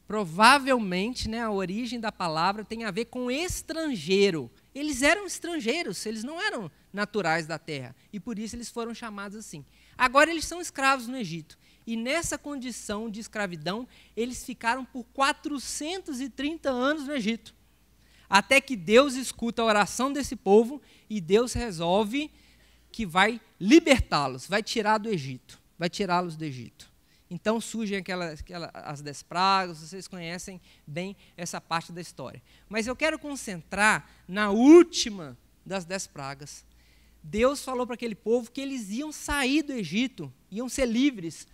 Provavelmente, né, a origem da palavra tem a ver com estrangeiro. Eles eram estrangeiros, eles não eram naturais da terra. E por isso eles foram chamados assim. Agora eles são escravos no Egito. E nessa condição de escravidão, eles ficaram por 430 anos no Egito. Até que Deus escuta a oração desse povo e Deus resolve que vai libertá-los, vai tirar do Egito, vai tirá-los do Egito. Então surgem as 10 pragas, vocês conhecem bem essa parte da história. Mas eu quero concentrar na última das 10 pragas. Deus falou para aquele povo que eles iam sair do Egito, iam ser livres,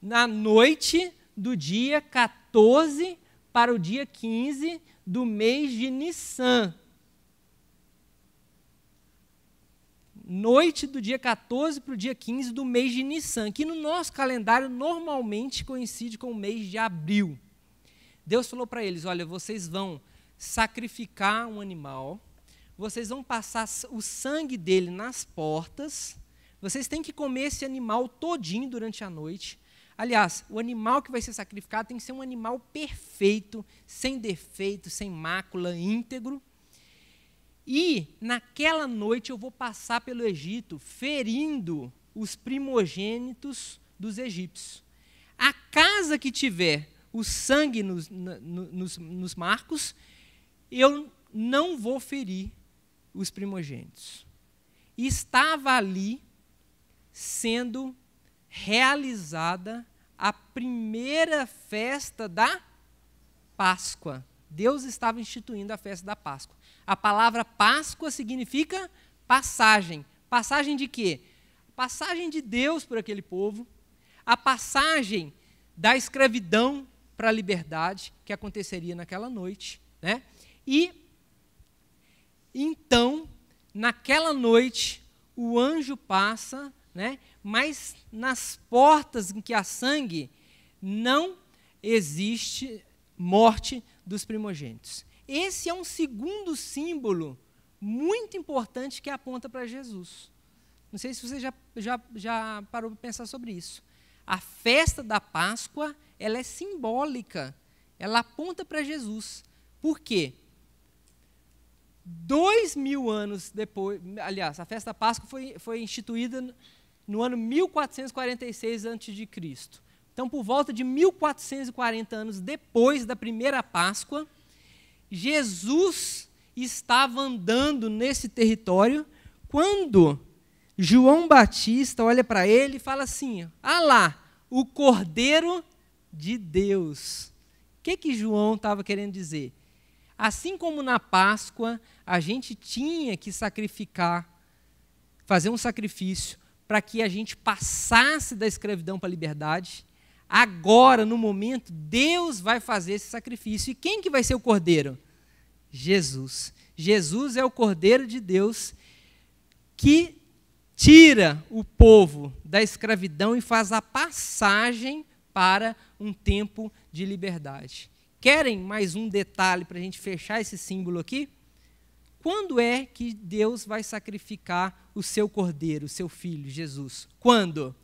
na noite do dia 14 para o dia 15 do mês de Nissan. Noite do dia 14 para o dia 15 do mês de Nissan, que no nosso calendário normalmente coincide com o mês de abril. Deus falou para eles, olha, vocês vão sacrificar um animal, vocês vão passar o sangue dele nas portas, vocês têm que comer esse animal todinho durante a noite. Aliás, o animal que vai ser sacrificado tem que ser um animal perfeito, sem defeito, sem mácula, íntegro. E naquela noite eu vou passar pelo Egito ferindo os primogênitos dos egípcios. A casa que tiver o sangue nos marcos, eu não vou ferir os primogênitos. E estava ali sendo realizada a primeira festa da Páscoa. Deus estava instituindo a festa da Páscoa. A palavra Páscoa significa passagem. Passagem de quê? Passagem de Deus por aquele povo, a passagem da escravidão para a liberdade, que aconteceria naquela noite, né? E, então, naquela noite, o anjo passa, né? Mas nas portas em que há sangue, não existe morte dos primogênitos. Esse é um segundo símbolo muito importante que aponta para Jesus. Não sei se você já parou para pensar sobre isso. A festa da Páscoa, ela é simbólica, ela aponta para Jesus. Por quê? 2000 anos depois, aliás, a festa da Páscoa foi instituída no ano 1446 a.C. Então, por volta de 1440 anos depois da primeira Páscoa, Jesus estava andando nesse território quando João Batista olha para ele e fala assim: ah lá, o Cordeiro de Deus. O que João estava querendo dizer? Assim como na Páscoa a gente tinha que sacrificar, fazer um sacrifício para que a gente passasse da escravidão para a liberdade, agora, no momento, Deus vai fazer esse sacrifício. E quem que vai ser o Cordeiro? Jesus. Jesus é o Cordeiro de Deus que tira o povo da escravidão e faz a passagem para um tempo de liberdade. Querem mais um detalhe para a gente fechar esse símbolo aqui? Quando é que Deus vai sacrificar o seu Cordeiro, o seu Filho, Jesus? Quando?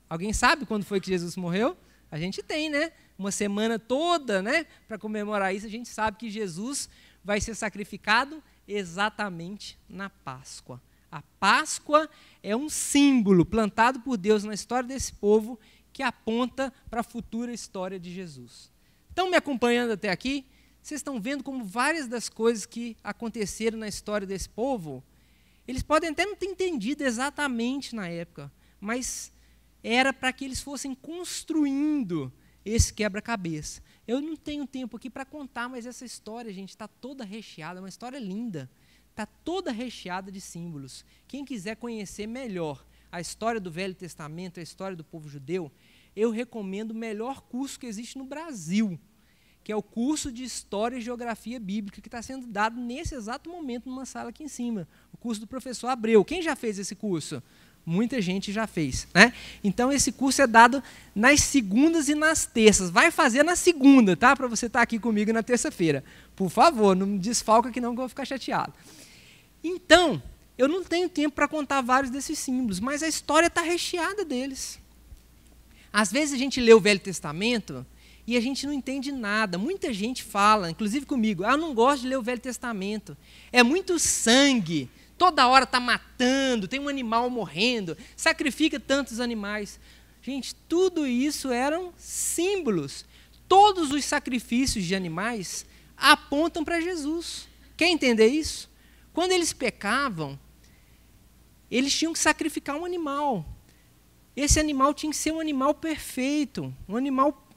Alguém sabe quando foi que Jesus morreu? A gente tem, né? Uma semana toda, né? Para comemorar isso, a gente sabe que Jesus vai ser sacrificado exatamente na Páscoa. A Páscoa é um símbolo plantado por Deus na história desse povo que aponta para a futura história de Jesus. Estão me acompanhando até aqui? Vocês estão vendo como várias das coisas que aconteceram na história desse povo, eles podem até não ter entendido exatamente na época, mas era para que eles fossem construindo esse quebra-cabeça. Eu não tenho tempo aqui para contar, mas essa história, gente, está toda recheada, é uma história linda. Está toda recheada de símbolos. Quem quiser conhecer melhor a história do Velho Testamento, a história do povo judeu, eu recomendo o melhor curso que existe no Brasil, que é o curso de História e Geografia Bíblica, que está sendo dado nesse exato momento numa sala aqui em cima, o curso do professor Abreu. Quem já fez esse curso? Muita gente já fez, né? Então, esse curso é dado nas segundas e nas terças. Vai fazer na segunda, tá? Para você estar aqui comigo na terça-feira. Por favor, não me desfalca que não, que eu vou ficar chateado. Então, eu não tenho tempo para contar vários desses símbolos, mas a história está recheada deles. Às vezes a gente lê o Velho Testamento e a gente não entende nada. Muita gente fala, inclusive comigo, eu não gosto de ler o Velho Testamento. É muito sangue, toda hora está matando, tem um animal morrendo, sacrifica tantos animais. Gente, tudo isso eram símbolos. Todos os sacrifícios de animais apontam para Jesus. Quer entender isso? Quando eles pecavam, eles tinham que sacrificar um animal. Esse animal tinha que ser um animal perfeito, um animal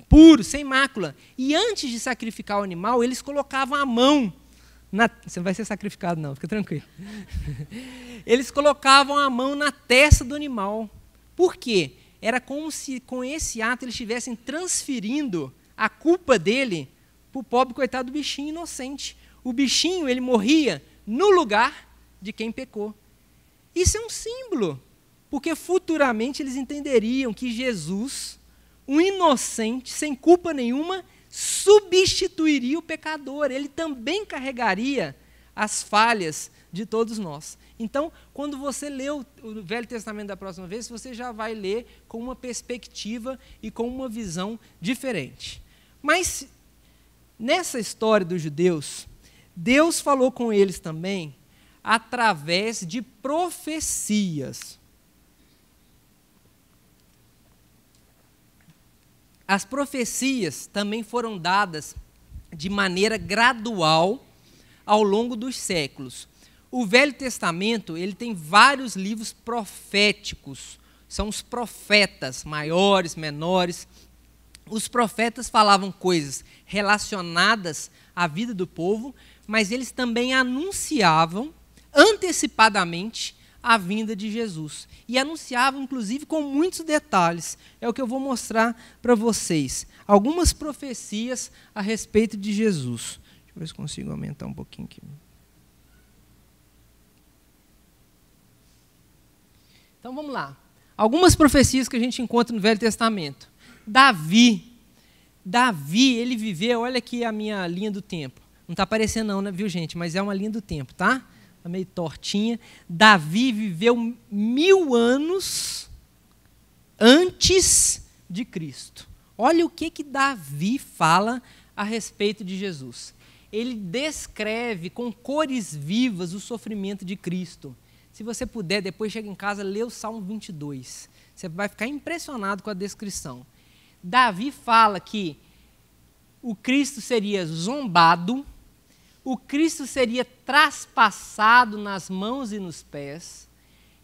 puro, sem mácula. E antes de sacrificar o animal, eles colocavam a mão você não vai ser sacrificado, não, fica tranquilo. Eles colocavam a mão na testa do animal. Por quê? Era como se, com esse ato, eles estivessem transferindo a culpa dele para o pobre coitado do bichinho inocente. O bichinho, ele morria no lugar de quem pecou. Isso é um símbolo, porque futuramente eles entenderiam que Jesus, um inocente, sem culpa nenhuma, substituiria o pecador. Ele também carregaria as falhas de todos nós. Então, quando você lê o Velho Testamento da próxima vez, você já vai ler com uma perspectiva e com uma visão diferente. Mas, nessa história dos judeus, Deus falou com eles também através de profecias. As profecias também foram dadas de maneira gradual ao longo dos séculos. O Velho Testamento, ele tem vários livros proféticos, são os profetas, maiores, menores. Os profetas falavam coisas relacionadas à vida do povo, mas eles também anunciavam antecipadamente a vinda de Jesus. E anunciavam, inclusive, com muitos detalhes. É o que eu vou mostrar para vocês. Algumas profecias a respeito de Jesus. Deixa eu ver se consigo aumentar um pouquinho aqui. Então, vamos lá. Algumas profecias que a gente encontra no Velho Testamento. Davi, ele viveu, olha aqui a minha linha do tempo. Não está aparecendo não, né, viu, gente? Mas é uma linha do tempo, tá? Está meio tortinha. Davi viveu 1000 anos antes de Cristo. Olha o que Davi fala a respeito de Jesus. Ele descreve com cores vivas o sofrimento de Cristo. Se você puder, depois chega em casa, lê o Salmo 22. Você vai ficar impressionado com a descrição. Davi fala que o Cristo seria zombado, o Cristo seria traspassado nas mãos e nos pés,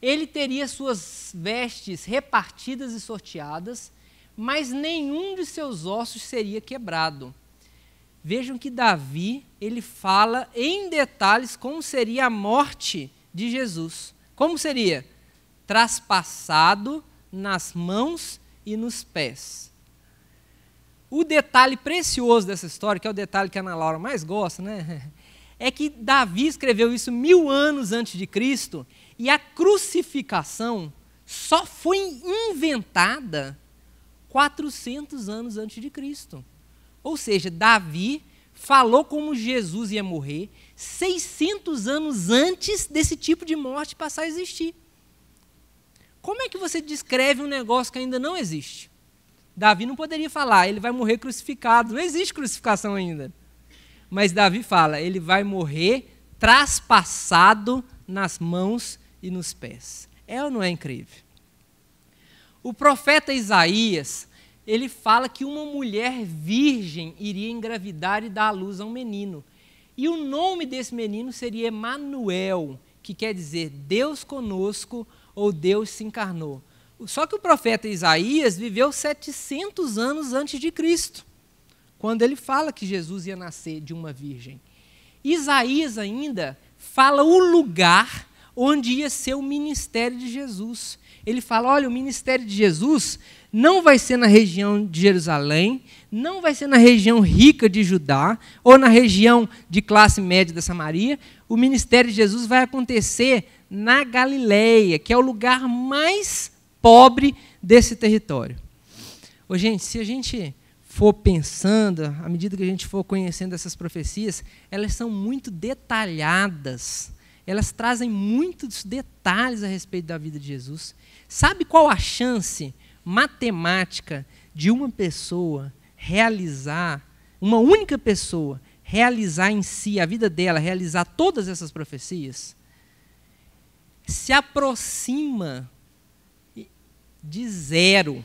ele teria suas vestes repartidas e sorteadas, mas nenhum de seus ossos seria quebrado. Vejam que Davi, ele fala em detalhes como seria a morte de Jesus. Como seria? Traspassado nas mãos e nos pés. O detalhe precioso dessa história, que é o detalhe que a Ana Laura mais gosta, né? É que Davi escreveu isso 1000 anos antes de Cristo e a crucificação só foi inventada 400 anos antes de Cristo. Ou seja, Davi falou como Jesus ia morrer 600 anos antes desse tipo de morte passar a existir. Como é que você descreve um negócio que ainda não existe? Davi não poderia falar, ele vai morrer crucificado. Não existe crucificação ainda. Mas Davi fala, ele vai morrer traspassado nas mãos e nos pés. É ou não é incrível? O profeta Isaías, ele fala que uma mulher virgem iria engravidar e dar à luz a um menino. E o nome desse menino seria Emanuel, que quer dizer Deus conosco ou Deus se encarnou. Só que o profeta Isaías viveu 700 anos antes de Cristo, quando ele fala que Jesus ia nascer de uma virgem. Isaías ainda fala o lugar onde ia ser o ministério de Jesus. Ele fala, olha, o ministério de Jesus não vai ser na região de Jerusalém, não vai ser na região rica de Judá, ou na região de classe média da Samaria. O ministério de Jesus vai acontecer na Galileia, que é o lugar mais pobre desse território. Ô, gente, se a gente for pensando, à medida que a gente for conhecendo essas profecias, elas são muito detalhadas, elas trazem muitos detalhes a respeito da vida de Jesus. Sabe qual a chance matemática de uma pessoa realizar, uma única pessoa, realizar em si, a vida dela, realizar todas essas profecias? Se aproxima de zero.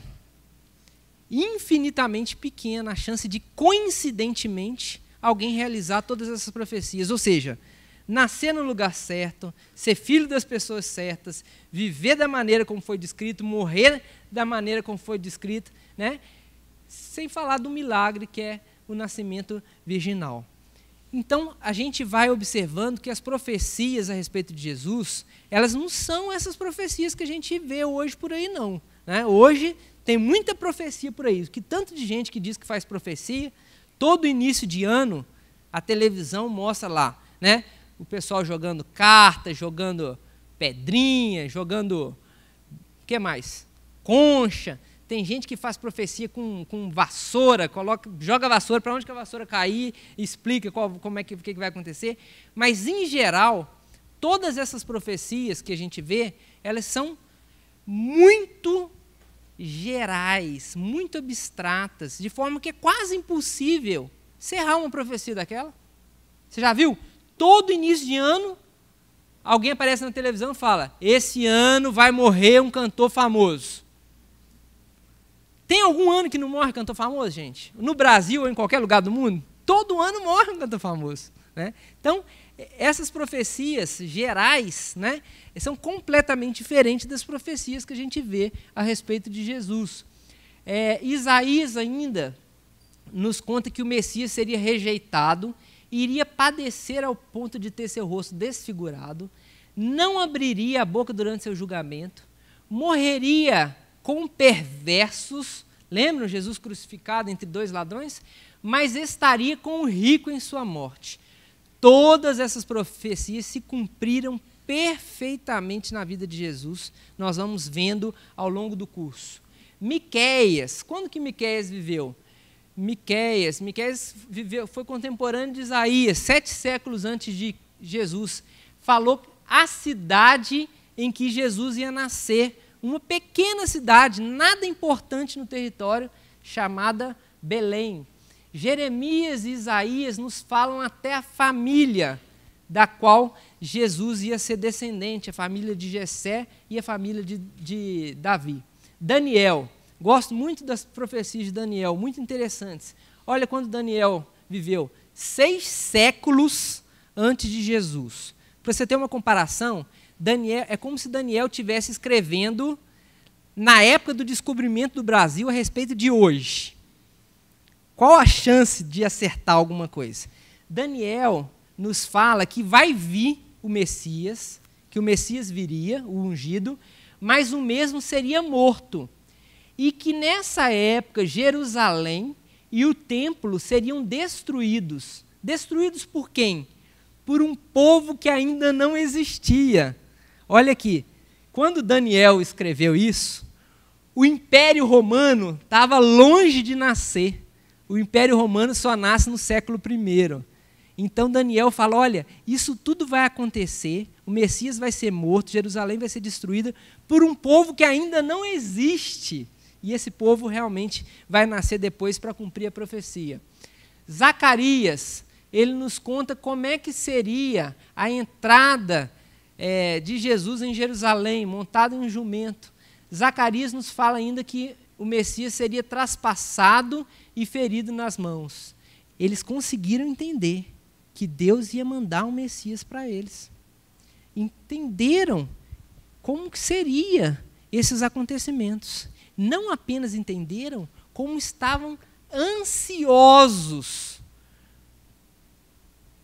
Infinitamente pequena a chance de, coincidentemente, alguém realizar todas essas profecias. Ou seja, nascer no lugar certo, ser filho das pessoas certas, viver da maneira como foi descrito, morrer da maneira como foi descrito, né? Sem falar do milagre que é o nascimento virginal. Então, a gente vai observando que as profecias a respeito de Jesus, elas não são essas profecias que a gente vê hoje por aí, não. Né? Hoje tem muita profecia por aí, que tanto de gente que diz que faz profecia, todo início de ano, a televisão mostra lá, né? O pessoal jogando cartas, jogando pedrinha, jogando, o que mais? Concha. Tem gente que faz profecia com vassoura, joga a vassoura para onde que a vassoura cair, explica como é que vai acontecer. Mas, em geral, todas essas profecias que a gente vê, elas são muito gerais, muito abstratas, de forma que é quase impossível cerrar uma profecia daquela. Você já viu? Todo início de ano, alguém aparece na televisão e fala: esse ano vai morrer um cantor famoso. Tem algum ano que não morre cantor famoso, gente? No Brasil ou em qualquer lugar do mundo? Todo ano morre um cantor famoso, né? Então, essas profecias gerais, né, são completamente diferentes das profecias que a gente vê a respeito de Jesus. Isaías ainda nos conta que o Messias seria rejeitado, iria padecer ao ponto de ter seu rosto desfigurado, não abriria a boca durante seu julgamento, morreria com perversos, lembram Jesus crucificado entre dois ladrões? Mas estaria com o rico em sua morte. Todas essas profecias se cumpriram perfeitamente na vida de Jesus, nós vamos vendo ao longo do curso. Miqueias, quando que Miqueias viveu? Miqueias viveu, foi contemporâneo de Isaías, 7 séculos antes de Jesus. Falou a cidade em que Jesus ia nascer, uma pequena cidade, nada importante no território, chamada Belém. Jeremias e Isaías nos falam até a família da qual Jesus ia ser descendente, a família de Jessé e a família de Davi. Daniel, gosto muito das profecias de Daniel, muito interessantes. Olha quando Daniel viveu, 6 séculos antes de Jesus. Para você ter uma comparação, Daniel, é como se Daniel estivesse escrevendo na época do descobrimento do Brasil a respeito de hoje. Qual a chance de acertar alguma coisa? Daniel nos fala que vai vir o Messias, que o Messias viria, o ungido, mas o mesmo seria morto. E que nessa época Jerusalém e o templo seriam destruídos. Destruídos por quem? Por um povo que ainda não existia. Olha aqui, quando Daniel escreveu isso, o Império Romano estava longe de nascer. O Império Romano só nasce no século I. Então Daniel fala, olha, isso tudo vai acontecer, o Messias vai ser morto, Jerusalém vai ser destruída por um povo que ainda não existe. E esse povo realmente vai nascer depois para cumprir a profecia. Zacarias, ele nos conta como é que seria a entrada de Jesus em Jerusalém, montado em um jumento. Zacarias nos fala ainda que o Messias seria traspassado e ferido nas mãos. Eles conseguiram entender que Deus ia mandar um Messias para eles. Entenderam como que seria esses acontecimentos. Não apenas entenderam, como estavam ansiosos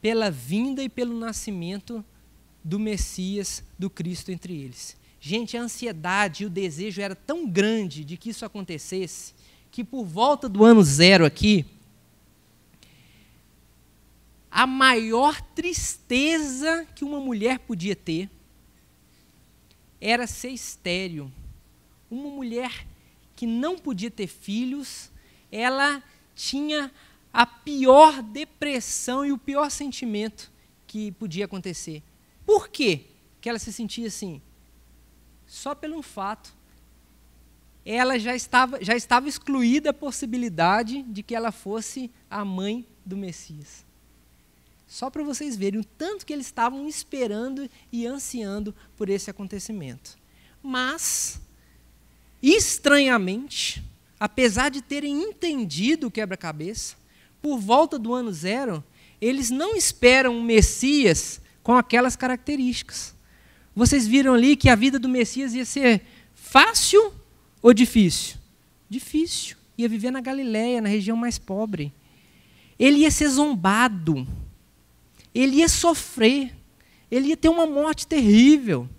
pela vinda e pelo nascimento do Messias, do Cristo entre eles. Gente, a ansiedade e o desejo era tão grande de que isso acontecesse, que por volta do ano 0 aqui, a maior tristeza que uma mulher podia ter era ser estéril. Uma mulher que não podia ter filhos, ela tinha a pior depressão e o pior sentimento que podia acontecer. Por quê que ela se sentia assim? Só pelo fato, ela já estava excluída a possibilidade de que ela fosse a mãe do Messias. Só para vocês verem o tanto que eles estavam esperando e ansiando por esse acontecimento. Mas, estranhamente, apesar de terem entendido o quebra-cabeça, por volta do ano 0, eles não esperam um Messias com aquelas características. Vocês viram ali que a vida do Messias ia ser fácil ou difícil? Difícil. Ia viver na Galileia, na região mais pobre. Ele ia ser zombado. Ele ia sofrer. Ele ia ter uma morte terrível.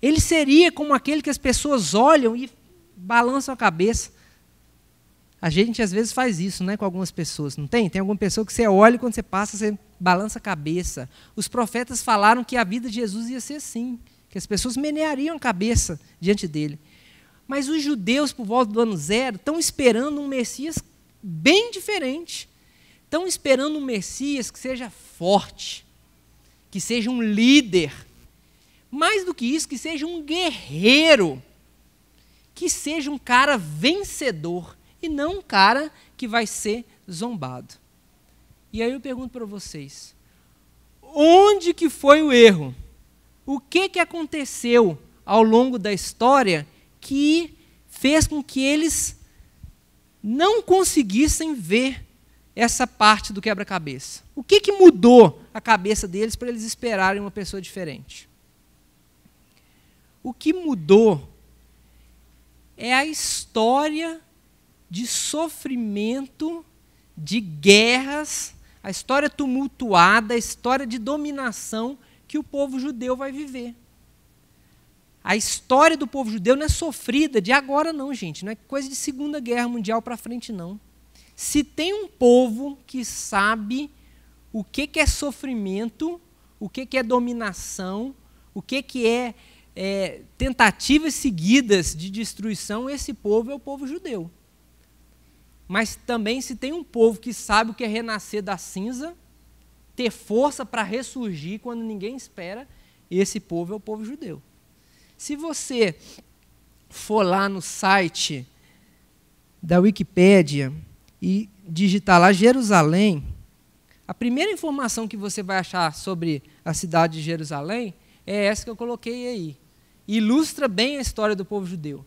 Ele seria como aquele que as pessoas olham e balançam a cabeça. A gente às vezes faz isso, né, com algumas pessoas, não tem? Tem alguma pessoa que você olha e quando você passa, você balança a cabeça. Os profetas falaram que a vida de Jesus ia ser assim, que as pessoas meneariam a cabeça diante dele. Mas os judeus, por volta do ano 0, estão esperando um Messias bem diferente. Estão esperando um Messias que seja forte, que seja um líder, Mais do que isso, que seja um guerreiro, que seja um cara vencedor e não um cara que vai ser zombado. E aí eu pergunto para vocês, onde que foi o erro? O que aconteceu ao longo da história que fez com que eles não conseguissem ver essa parte do quebra-cabeça? O que mudou a cabeça deles para eles esperarem uma pessoa diferente? O que mudou é a história de sofrimento, de guerras, a história tumultuada, a história de dominação que o povo judeu vai viver. A história do povo judeu não é sofrida de agora não, gente. Não é coisa de Segunda Guerra Mundial para frente, não. Se tem um povo que sabe o que é sofrimento, o que é dominação, o que é tentativas seguidas de destruição, esse povo é o povo judeu. Mas também se tem um povo que sabe o que é renascer da cinza, ter força para ressurgir quando ninguém espera, esse povo é o povo judeu. Se você for lá no site da Wikipédia e digitar lá Jerusalém, a primeira informação que você vai achar sobre a cidade de Jerusalém é essa que eu coloquei aí. Ilustra bem a história do povo judeu.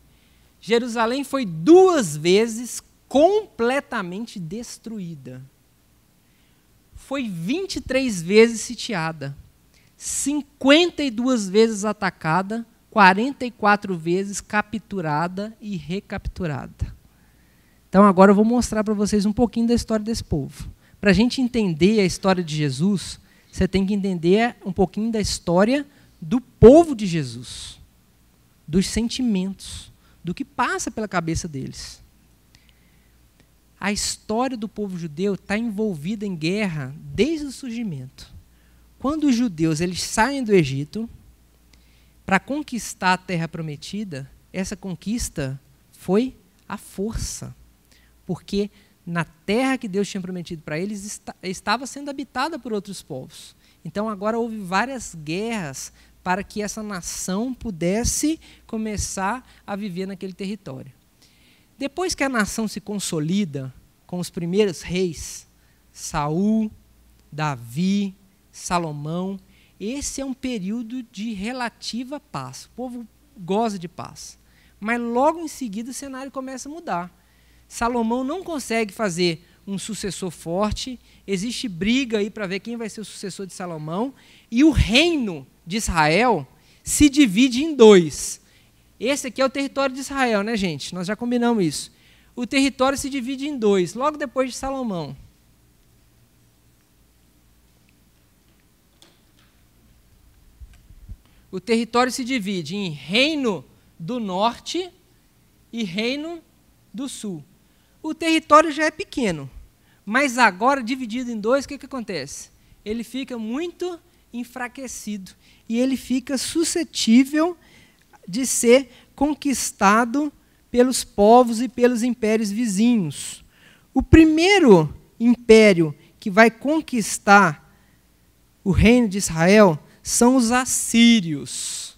Jerusalém foi 2 vezes completamente destruída. Foi 23 vezes sitiada, 52 vezes atacada, 44 vezes capturada e recapturada. Então agora eu vou mostrar para vocês um pouquinho da história desse povo. Para a gente entender a história de Jesus, você tem que entender um pouquinho da história do povo de Jesus, dos sentimentos, do que passa pela cabeça deles. A história do povo judeu está envolvida em guerra desde o surgimento. Quando os judeus eles saem do Egito para conquistar a terra prometida, essa conquista foi à força, porque na terra que Deus tinha prometido para eles estava sendo habitada por outros povos. Então agora houve várias guerras para que essa nação pudesse começar a viver naquele território. Depois que a nação se consolida com os primeiros reis, Saul, Davi, Salomão, esse é um período de relativa paz. O povo goza de paz. Mas logo em seguida o cenário começa a mudar. Salomão não consegue fazer um sucessor forte, existe briga aí para ver quem vai ser o sucessor de Salomão, e o reino de Israel se divide em 2. Esse aqui é o território de Israel, né, gente? Nós já combinamos isso. O território se divide em 2, logo depois de Salomão. O território se divide em reino do norte e reino do sul. O território já é pequeno, mas agora, dividido em 2, o que acontece? Ele fica muito enfraquecido e ele fica suscetível de ser conquistado pelos povos e pelos impérios vizinhos. O primeiro império que vai conquistar o reino de Israel são os assírios.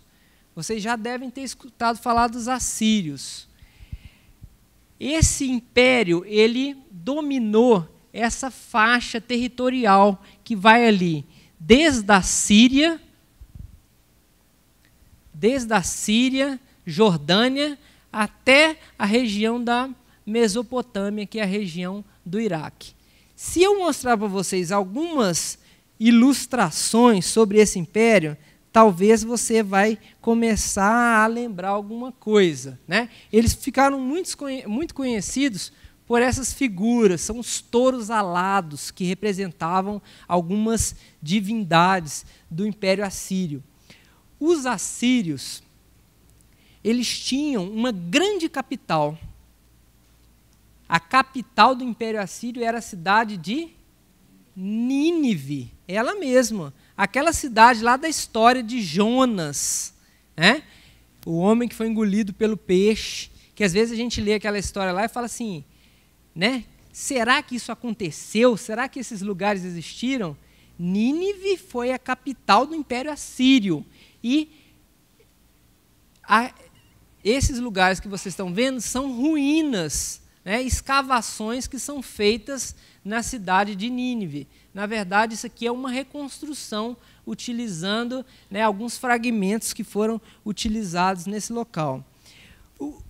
Vocês já devem ter escutado falar dos assírios. Esse império, ele dominou essa faixa territorial que vai ali, desde a Síria, Jordânia, até a região da Mesopotâmia, que é a região do Iraque. Se eu mostrar para vocês algumas ilustrações sobre esse império, talvez você vai começar a lembrar alguma coisa, né? Eles ficaram muito conhecidos por essas figuras, são os touros alados, que representavam algumas divindades do Império Assírio. Os assírios, eles tinham uma grande capital. A capital do Império Assírio era a cidade de Nínive, ela mesma. Aquela cidade lá da história de Jonas, né? O homem que foi engolido pelo peixe, que às vezes a gente lê aquela história lá e fala assim, né? Será que isso aconteceu? Será que esses lugares existiram? Nínive foi a capital do Império Assírio e esses lugares que vocês estão vendo são ruínas, né, escavações que são feitas na cidade de Nínive. Na verdade, isso aqui é uma reconstrução utilizando, né, alguns fragmentos que foram utilizados nesse local.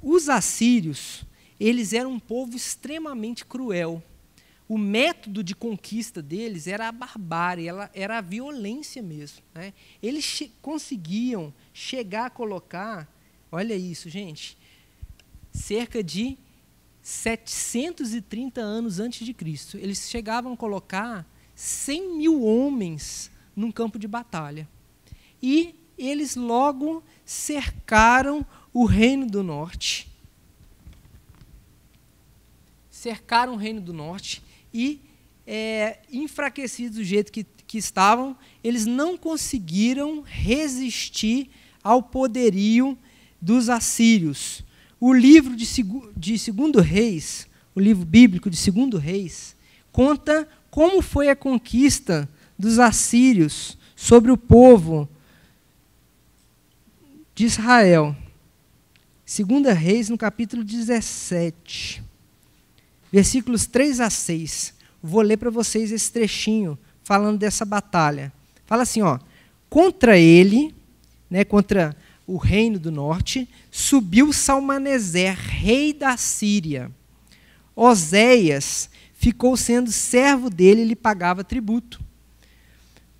Os assírios, eles eram um povo extremamente cruel. O método de conquista deles era a barbárie, era a violência mesmo, né? Eles conseguiam chegar a colocar, olha isso, gente, cerca de 730 anos antes de Cristo, eles chegavam a colocar 100 mil homens num campo de batalha. E eles logo cercaram o Reino do Norte. Cercaram o Reino do Norte e, enfraquecidos do jeito que estavam, eles não conseguiram resistir ao poderio dos assírios. O livro de 2 Reis, o livro bíblico de 2 Reis, conta como foi a conquista dos assírios sobre o povo de Israel. 2 Reis, no capítulo 17, versículos 3 a 6. Vou ler para vocês esse trechinho, falando dessa batalha. Fala assim, ó, contra ele, né, contra o reino do norte, subiu Salmaneser, rei da Síria. Oséias ficou sendo servo dele e lhe pagava tributo.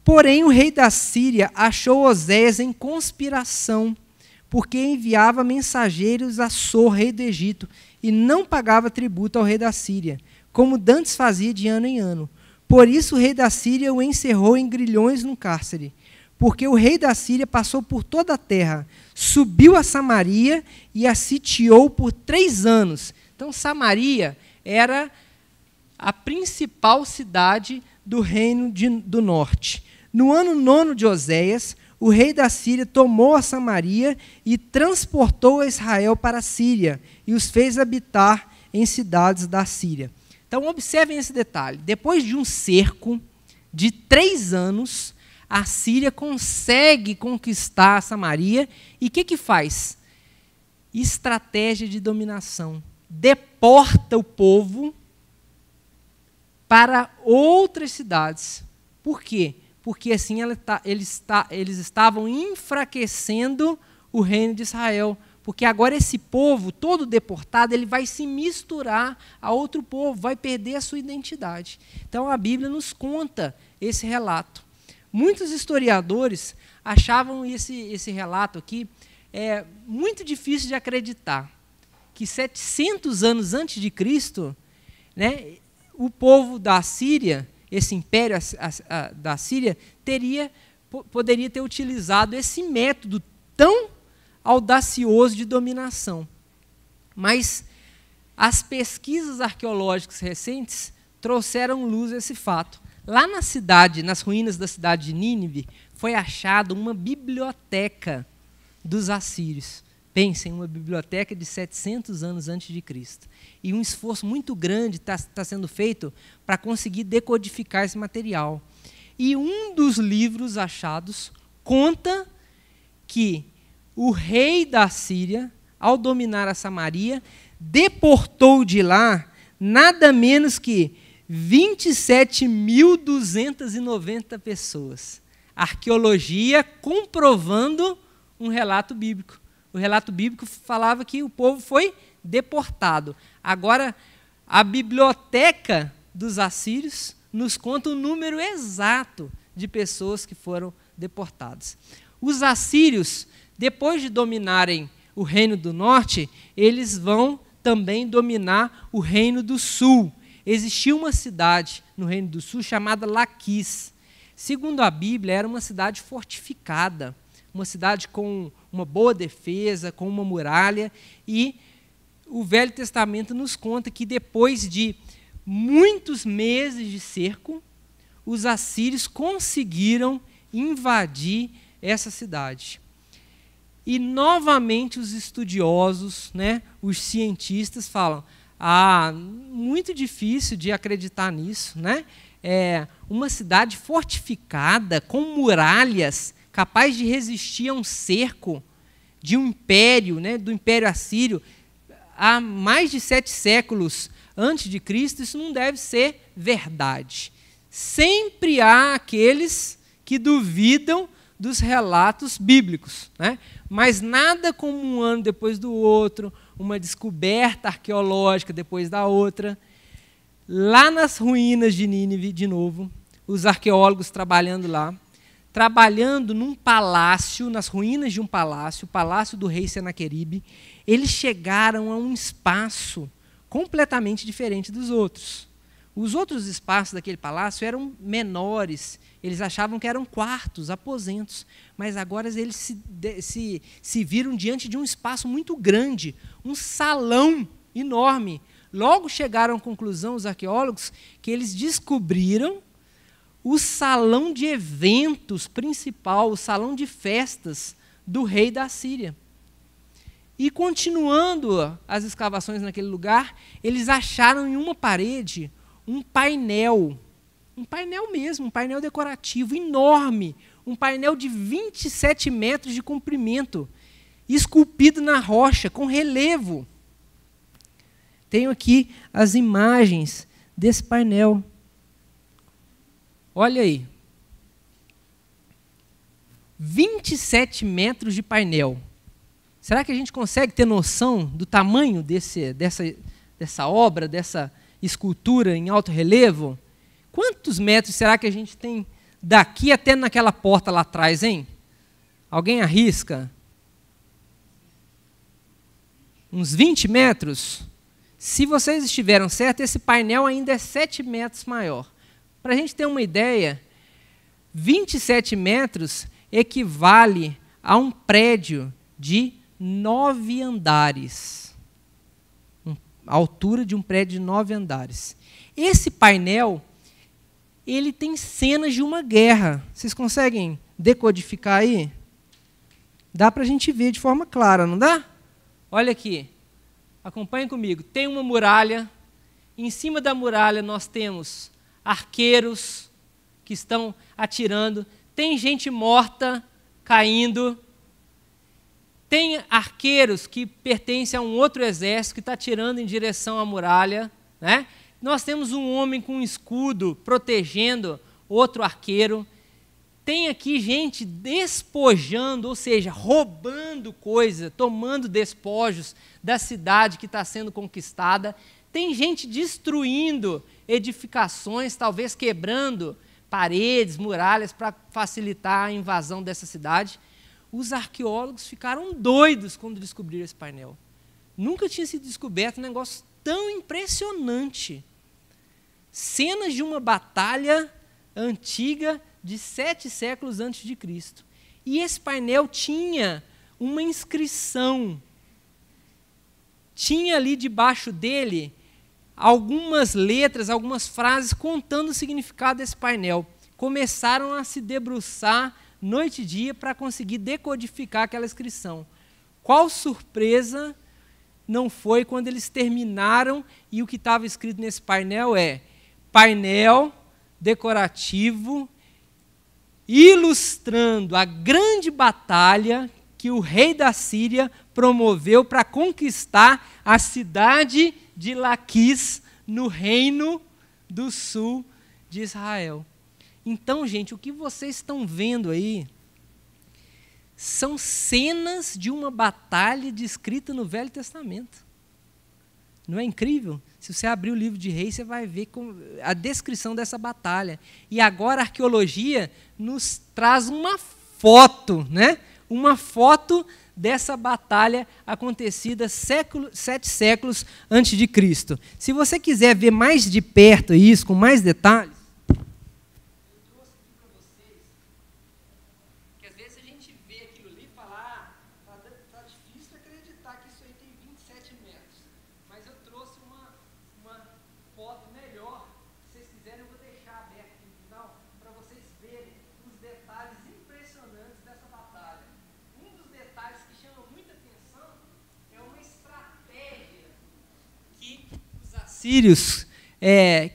Porém, o rei da Síria achou Oséias em conspiração, porque enviava mensageiros a So, rei do Egito, e não pagava tributo ao rei da Síria, como dantes fazia de ano em ano. Por isso o rei da Síria o encerrou em grilhões no cárcere, porque o rei da Síria passou por toda a terra, subiu a Samaria e a sitiou por 3 anos. Então, Samaria era a principal cidade do reino do norte. No ano 9 de Oséias, o rei da Síria tomou a Samaria e transportou a Israel para a Síria e os fez habitar em cidades da Síria. Então, observem esse detalhe. Depois de um cerco de 3 anos, a Síria consegue conquistar a Samaria e o que faz? Estratégia de dominação. Deporta o povo para outras cidades. Por quê? Porque assim eles estavam enfraquecendo o reino de Israel. Porque agora esse povo, todo deportado, ele vai se misturar a outro povo, vai perder a sua identidade. Então a Bíblia nos conta esse relato. Muitos historiadores achavam esse relato aqui muito difícil de acreditar. Que 700 anos antes de Cristo, né, o povo da Síria, esse império da Síria, poderia ter utilizado esse método tão audacioso de dominação. Mas as pesquisas arqueológicas recentes trouxeram luz a esse fato. Lá na cidade, nas ruínas da cidade de Nínive, foi achada uma biblioteca dos assírios. Pensem, uma biblioteca de 700 anos antes de Cristo. E um esforço muito grande está sendo feito para conseguir decodificar esse material. E um dos livros achados conta que o rei da Síria, ao dominar a Samaria, deportou de lá nada menos que 27.290 pessoas. Arqueologia comprovando um relato bíblico. O relato bíblico falava que o povo foi deportado. Agora, a biblioteca dos assírios nos conta o número exato de pessoas que foram deportadas. Os assírios, depois de dominarem o reino do norte, eles vão também dominar o reino do sul. Existia uma cidade no reino do sul chamada Laquis. Segundo a Bíblia, era uma cidade fortificada, uma cidade com uma boa defesa, com uma muralha, e o Velho Testamento nos conta que depois de muitos meses de cerco, os assírios conseguiram invadir essa cidade. E novamente os estudiosos, né, os cientistas falam, muito difícil de acreditar nisso, né? Uma cidade fortificada, com muralhas, capaz de resistir a um cerco. de um império, né, do Império Assírio, há mais de 7 séculos antes de Cristo, isso não deve ser verdade. Sempre há aqueles que duvidam dos relatos bíblicos, né? Mas nada como um ano depois do outro, uma descoberta arqueológica depois da outra. Lá nas ruínas de Nínive, de novo, os arqueólogos trabalhando lá, trabalhando num palácio, nas ruínas de um palácio, o palácio do rei Senaqueribe, eles chegaram a um espaço completamente diferente dos outros. Os outros espaços daquele palácio eram menores, eles achavam que eram quartos, aposentos, mas agora eles se viram diante de um espaço muito grande, um salão enorme. Logo chegaram à conclusão, os arqueólogos, que eles descobriram o salão de eventos principal, o salão de festas do rei da Síria. E continuando as escavações naquele lugar, eles acharam em uma parede um painel mesmo, um painel decorativo enorme, um painel de 27 metros de comprimento, esculpido na rocha, com relevo. Tenho aqui as imagens desse painel. Olha aí. 27 metros de painel. Será que a gente consegue ter noção do tamanho dessa obra, dessa escultura em alto relevo? Quantos metros será que a gente tem daqui até naquela porta lá atrás, hein? Alguém arrisca? Uns 20 metros? Se vocês estiveram certos, esse painel ainda é 7 metros maior. Para a gente ter uma ideia, 27 metros equivale a um prédio de 9 andares. A altura de um prédio de 9 andares. Esse painel, ele tem cenas de uma guerra. Vocês conseguem decodificar aí? Dá para a gente ver de forma clara, não dá? Olha aqui. Acompanhem comigo. Tem uma muralha. Em cima da muralha nós temos arqueiros que estão atirando. Tem gente morta caindo. Tem arqueiros que pertencem a um outro exército que está atirando em direção à muralha, né? Nós temos um homem com um escudo protegendo outro arqueiro. Tem aqui gente despojando, ou seja, roubando coisa, tomando despojos da cidade que está sendo conquistada. Tem gente destruindo edificações, talvez quebrando paredes, muralhas para facilitar a invasão dessa cidade. Os arqueólogos ficaram doidos quando descobriram esse painel. Nunca tinha sido descoberto um negócio tão impressionante. Cenas de uma batalha antiga de 7 séculos antes de Cristo. E esse painel tinha uma inscrição. Tinha ali debaixo dele algumas letras, algumas frases contando o significado desse painel. Começaram a se debruçar noite e dia para conseguir decodificar aquela inscrição. Qual surpresa não foi quando eles terminaram e o que estava escrito nesse painel é: painel decorativo ilustrando a grande batalha que o rei da Síria promoveu para conquistar a cidade de Laquis, no reino do sul de Israel. Então, gente, o que vocês estão vendo aí são cenas de uma batalha descrita no Velho Testamento. Não é incrível? Se você abrir o livro de Reis, você vai ver a descrição dessa batalha. E agora a arqueologia nos traz uma foto, né? Uma foto dessa batalha acontecida 7 séculos antes de Cristo. Se você quiser ver mais de perto isso, com mais detalhes, eu trouxe aqui para vocês, que às vezes a gente vê aquilo ali e fala, tá difícil acreditar que isso aí tem 27 metros. Mas eu trouxe uma foto melhor. Se vocês quiserem, eu vou deixar aberto aqui no final, para vocês verem os detalhes impressionantes dessa batalha. Um dos detalhes que chama muita atenção é uma estratégia que os assírios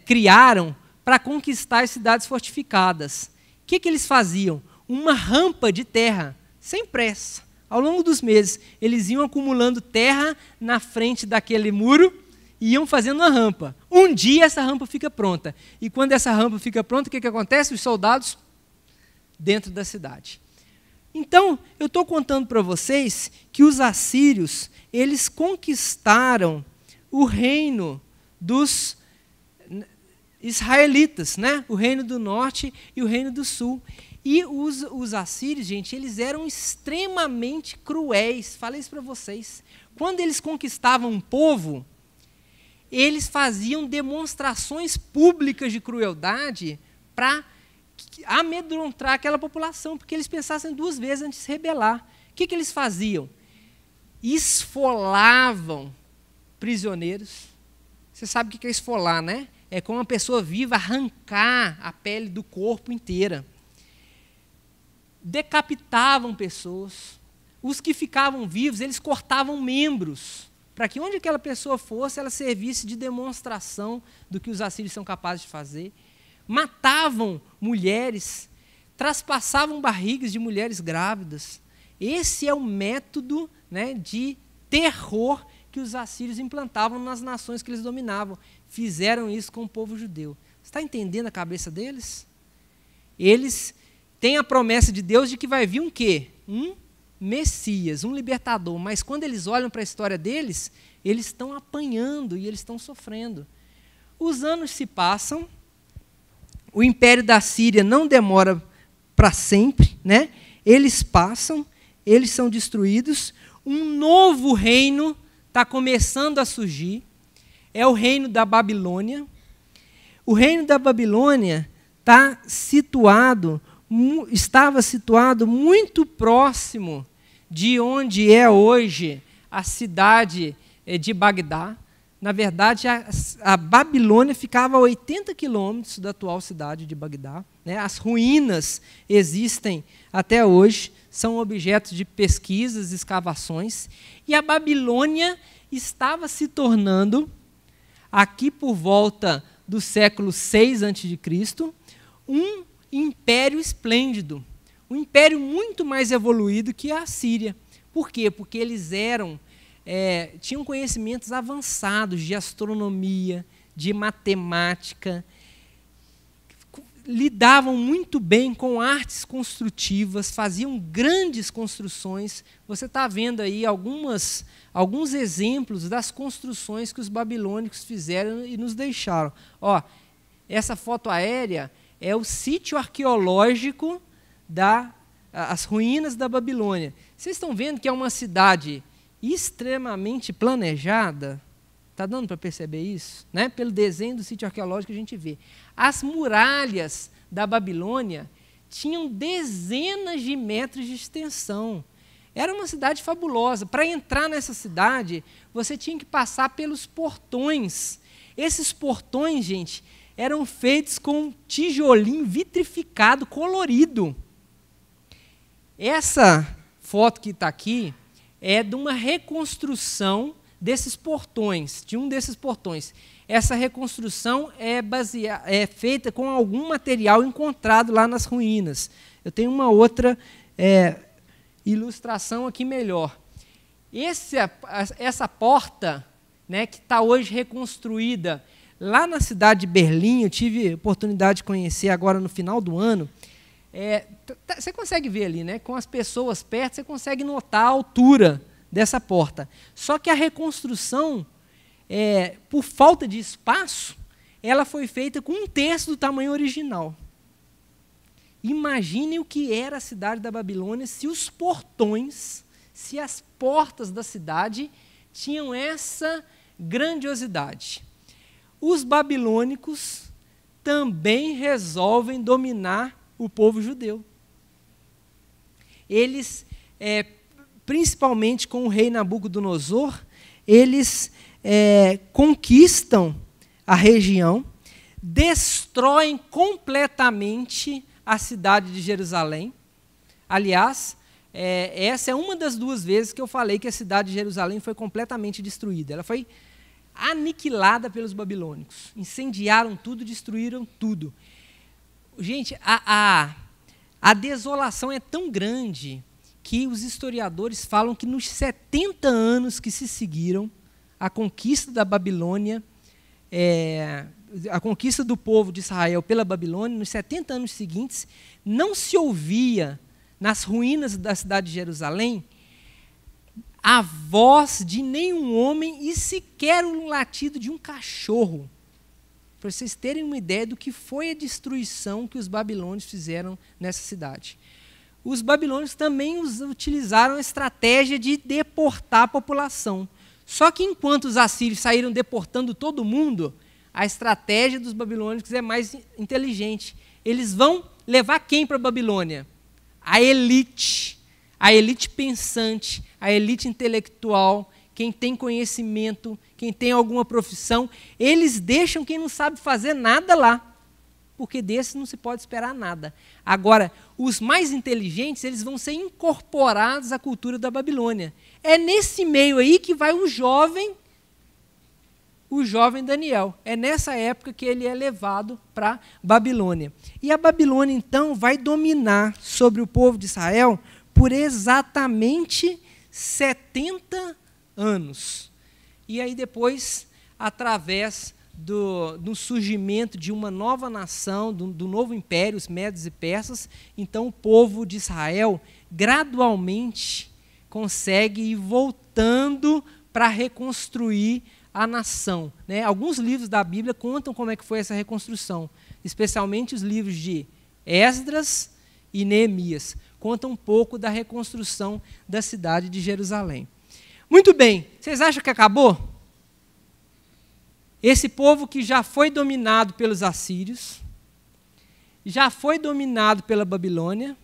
criaram para conquistar as cidades fortificadas. O que eles faziam? Uma rampa de terra, sem pressa, Ao longo dos meses, eles iam acumulando terra na frente daquele muro e iam fazendo uma rampa. Um dia essa rampa fica pronta. E quando essa rampa fica pronta, o que acontece? Os soldados dentro da cidade. Então, eu estou contando para vocês que os assírios, eles conquistaram o reino dos israelitas, né? O reino do norte e o reino do sul. E os assírios, gente, eles eram extremamente cruéis. Falei isso para vocês. Quando eles conquistavam um povo, eles faziam demonstrações públicas de crueldade para amedrontar aquela população, porque eles pensassem duas vezes antes de se rebelar. O que eles faziam? Esfolavam prisioneiros. Você sabe o que é esfolar, né? É com uma pessoa viva arrancar a pele do corpo inteira. Decapitavam pessoas. Os que ficavam vivos, eles cortavam membros, para que onde aquela pessoa fosse, ela servisse de demonstração do que os assírios são capazes de fazer. Matavam mulheres, traspassavam barrigas de mulheres grávidas. Esse é o método, né, de terror que os assírios implantavam nas nações que eles dominavam. Fizeram isso com o povo judeu. Você está entendendo a cabeça deles? Eles têm a promessa de Deus de que vai vir um quê? Um Messias, um libertador. Mas quando eles olham para a história deles, eles estão apanhando e eles estão sofrendo. Os anos se passam, o império da Síria não demora para sempre, né? Eles passam, eles são destruídos, um novo reino está começando a surgir, é o reino da Babilônia. O reino da Babilônia estava situado muito próximo de onde é hoje a cidade de Bagdá. Na verdade, a Babilônia ficava a 80 quilômetros da atual cidade de Bagdá, né? As ruínas existem até hoje, são objetos de pesquisas, escavações, e a Babilônia estava se tornando, aqui por volta do século 6 a.C., um império esplêndido, um império muito mais evoluído que a Síria. Por quê? Porque eles tinham conhecimentos avançados de astronomia, de matemática, lidavam muito bem com artes construtivas, faziam grandes construções. Você está vendo aí alguns exemplos das construções que os babilônicos fizeram e nos deixaram. Ó, essa foto aérea é o sítio arqueológico as ruínas da Babilônia. Vocês estão vendo que é uma cidade extremamente planejada? Está dando para perceber isso? Né? Pelo desenho do sítio arqueológico a gente vê. As muralhas da Babilônia tinham dezenas de metros de extensão. Era uma cidade fabulosa. Para entrar nessa cidade, você tinha que passar pelos portões. Esses portões, gente, eram feitos com tijolinho vitrificado, colorido. Essa foto que está aqui é de uma reconstrução desses portões, de um desses portões. Essa reconstrução é feita com algum material encontrado lá nas ruínas. Eu tenho uma outra ilustração aqui melhor. Essa porta, né, que está hoje reconstruída lá na cidade de Berlim, eu tive a oportunidade de conhecer agora no final do ano. Você consegue ver ali, né, com as pessoas perto, você consegue notar a altura dessa porta. Só que a reconstrução, por falta de espaço, ela foi feita com 1/3 do tamanho original. Imaginem o que era a cidade da Babilônia se os portões, se as portas da cidade tinham essa grandiosidade. Os babilônicos também resolvem dominar o povo judeu. Eles, principalmente com o rei Nabucodonosor, eles conquistam a região, destroem completamente a cidade de Jerusalém. Aliás, essa é uma das 2 vezes que eu falei que a cidade de Jerusalém foi completamente destruída. Ela foi aniquilada pelos babilônicos. Incendiaram tudo, destruíram tudo. Gente, a desolação é tão grande que os historiadores falam que nos 70 anos que se seguiram a conquista da Babilônia, a conquista do povo de Israel pela Babilônia, nos 70 anos seguintes, não se ouvia nas ruínas da cidade de Jerusalém a voz de nenhum homem e sequer um latido de um cachorro. Para vocês terem uma ideia do que foi a destruição que os babilônios fizeram nessa cidade. Os babilônios também utilizaram a estratégia de deportar a população. Só que enquanto os assírios saíram deportando todo mundo, a estratégia dos babilônicos é mais inteligente. Eles vão levar quem para a Babilônia? A elite pensante, a elite intelectual, quem tem conhecimento, quem tem alguma profissão. Eles deixam quem não sabe fazer nada lá, porque desses não se pode esperar nada. Agora, os mais inteligentes, eles vão ser incorporados à cultura da Babilônia. É nesse meio aí que vai o jovem Daniel. É nessa época que ele é levado para a Babilônia. E a Babilônia, então, vai dominar sobre o povo de Israel por exatamente 70 anos. E aí depois, através do surgimento de uma nova nação, do novo império, os Medos e Persas, então o povo de Israel gradualmente consegue ir voltando para reconstruir a nação. Né? Alguns livros da Bíblia contam como é que foi essa reconstrução, especialmente os livros de Esdras e Neemias. Contam um pouco da reconstrução da cidade de Jerusalém. Muito bem, vocês acham que acabou? Esse povo que já foi dominado pelos assírios, já foi dominado pela Babilônia,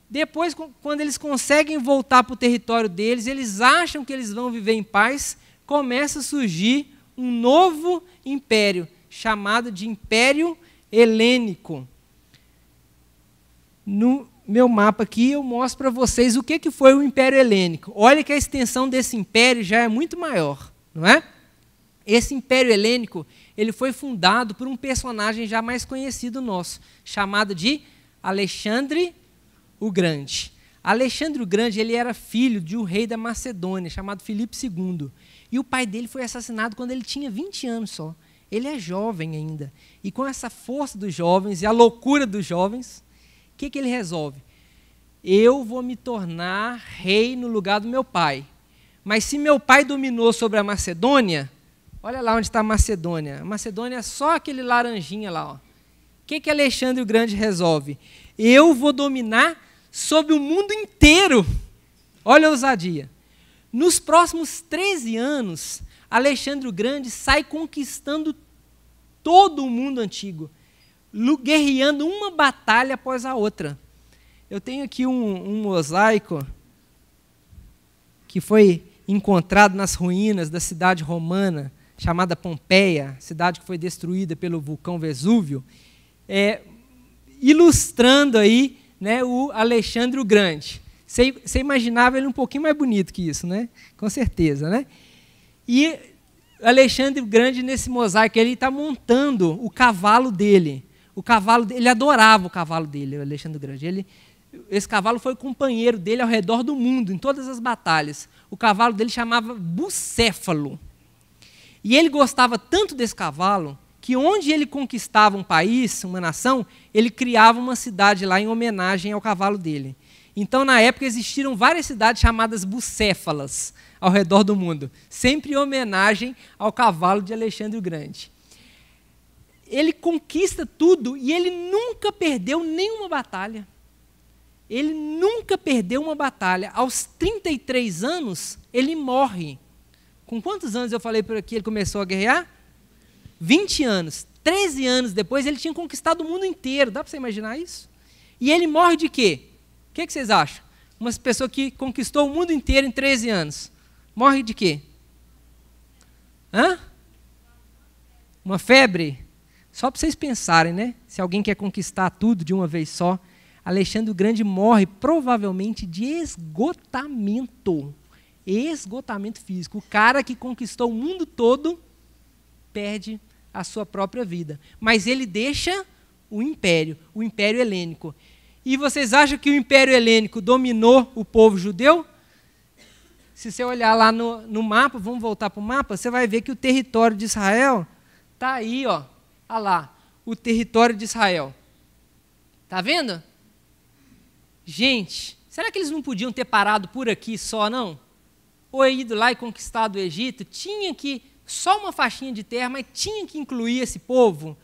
depois, quando eles conseguem voltar para o território deles, eles acham que eles vão viver em paz, começa a surgir um novo império, chamado de Império Helênico. No meu mapa aqui, eu mostro para vocês o que foi o Império Helênico. Olha que a extensão desse império já é muito maior, não é? Esse Império Helênico, ele foi fundado por um personagem já mais conhecido nosso, chamado de Alexandre o Grande. Alexandre o Grande, ele era filho de um rei da Macedônia, chamado Filipe II. E o pai dele foi assassinado quando ele tinha 20 anos só. Ele é jovem ainda. E com essa força dos jovens e a loucura dos jovens, o que ele resolve? Eu vou me tornar rei no lugar do meu pai. Mas se meu pai dominou sobre a Macedônia, olha lá onde está a Macedônia. A Macedônia é só aquele laranjinha lá. O que Alexandre o Grande resolve? Eu vou dominar sobre o mundo inteiro. Olha a ousadia. Nos próximos 13 anos, Alexandre o Grande sai conquistando todo o mundo antigo, guerreando uma batalha após a outra. Eu tenho aqui um mosaico que foi encontrado nas ruínas da cidade romana, chamada Pompeia, cidade que foi destruída pelo vulcão Vesúvio, ilustrando aí, né, o Alexandre o Grande. Você imaginava ele um pouquinho mais bonito que isso, né? Com certeza, né? E Alexandre o Grande, nesse mosaico, ele está montando o cavalo dele. Ele adorava o cavalo dele, o Alexandre o Grande. Esse cavalo foi o companheiro dele ao redor do mundo, em todas as batalhas. O cavalo dele chamava Bucéfalo. E ele gostava tanto desse cavalo que onde ele conquistava um país, uma nação, ele criava uma cidade lá em homenagem ao cavalo dele. Então, na época, existiram várias cidades chamadas bucéfalas ao redor do mundo, sempre em homenagem ao cavalo de Alexandre o Grande. Ele conquista tudo e ele nunca perdeu nenhuma batalha. Ele nunca perdeu uma batalha. Aos 33 anos, ele morre. Com quantos anos eu falei por aqui ele começou a guerrear? 20 anos. 13 anos depois, ele tinha conquistado o mundo inteiro. Dá para você imaginar isso? E ele morre de quê? O que vocês acham? Uma pessoa que conquistou o mundo inteiro em 13 anos. Morre de quê? Uma febre? Só para vocês pensarem, né? Se alguém quer conquistar tudo de uma vez só, Alexandre o Grande morre provavelmente de esgotamento. Esgotamento físico. O cara que conquistou o mundo todo perde a sua própria vida. Mas ele deixa o Império Helênico. E vocês acham que o Império Helênico dominou o povo judeu? Se você olhar lá no mapa, vamos voltar para o mapa, você vai ver que o território de Israel está aí, ó. Olha lá, o território de Israel. Está vendo? Gente, será que eles não podiam ter parado por aqui só, não? Ou ido lá e conquistado o Egito? Tinha que, só uma faixinha de terra, mas tinha que incluir esse povo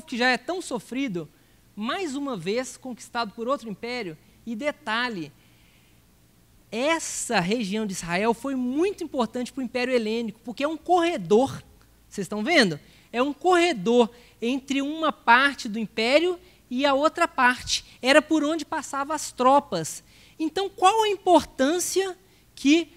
que já é tão sofrido, mais uma vez conquistado por outro império. E detalhe, essa região de Israel foi muito importante para o Império Helênico, porque é um corredor, vocês estão vendo? É um corredor entre uma parte do império e a outra parte. Era por onde passavam as tropas. Então, qual a importância que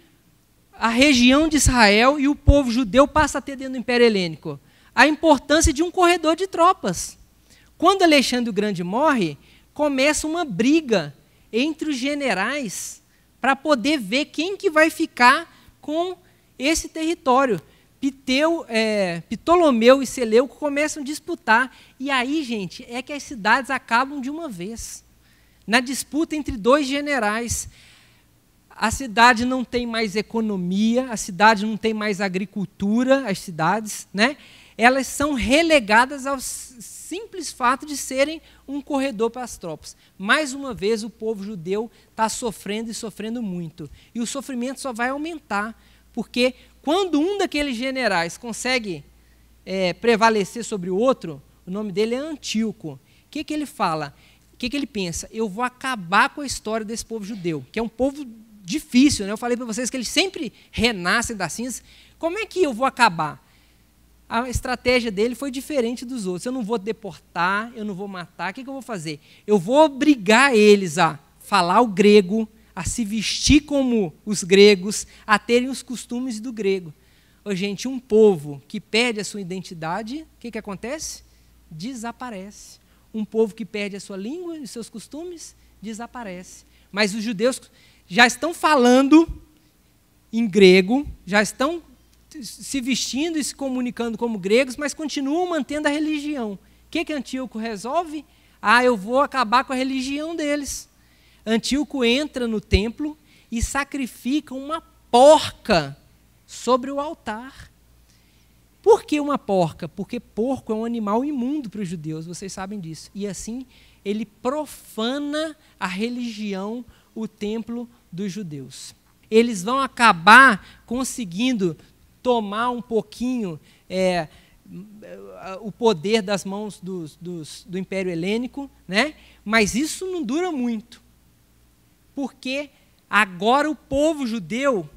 a região de Israel e o povo judeu passa a ter dentro do Império Helênico? A importância de um corredor de tropas. Quando Alexandre o Grande morre, começa uma briga entre os generais para poder ver quem que vai ficar com esse território. Ptolomeu e Seleuco começam a disputar. E aí, gente, é que as cidades acabam de uma vez. Na disputa entre dois generais. A cidade não tem mais economia, a cidade não tem mais agricultura, as cidades, né? Elas são relegadas ao simples fato de serem um corredor para as tropas. Mais uma vez, o povo judeu está sofrendo e sofrendo muito. E o sofrimento só vai aumentar, porque quando um daqueles generais consegue prevalecer sobre o outro, o nome dele é Antíoco. O que ele fala? O que ele pensa? Eu vou acabar com a história desse povo judeu, que é um povo difícil, né? Eu falei para vocês que eles sempre renascem das cinzas. Como é que eu vou acabar? A estratégia dele foi diferente dos outros. Eu não vou deportar, eu não vou matar. O que eu vou fazer? Eu vou obrigar eles a falar o grego, a se vestir como os gregos, a terem os costumes do grego. Ô, gente, um povo que perde a sua identidade, o que acontece? Desaparece. Um povo que perde a sua língua e seus costumes, desaparece. Mas os judeus já estão falando em grego, já estão se vestindo e se comunicando como gregos, mas continuam mantendo a religião. O que Antíoco resolve? Eu vou acabar com a religião deles. Antíoco entra no templo e sacrifica uma porca sobre o altar. Por que uma porca? Porque porco é um animal imundo para os judeus, vocês sabem disso. E assim, ele profana a religião, o templo dos judeus. Eles vão acabar conseguindo tomar um pouquinho o poder das mãos do Império Helênico, né? Mas isso não dura muito, porque agora o povo judeu,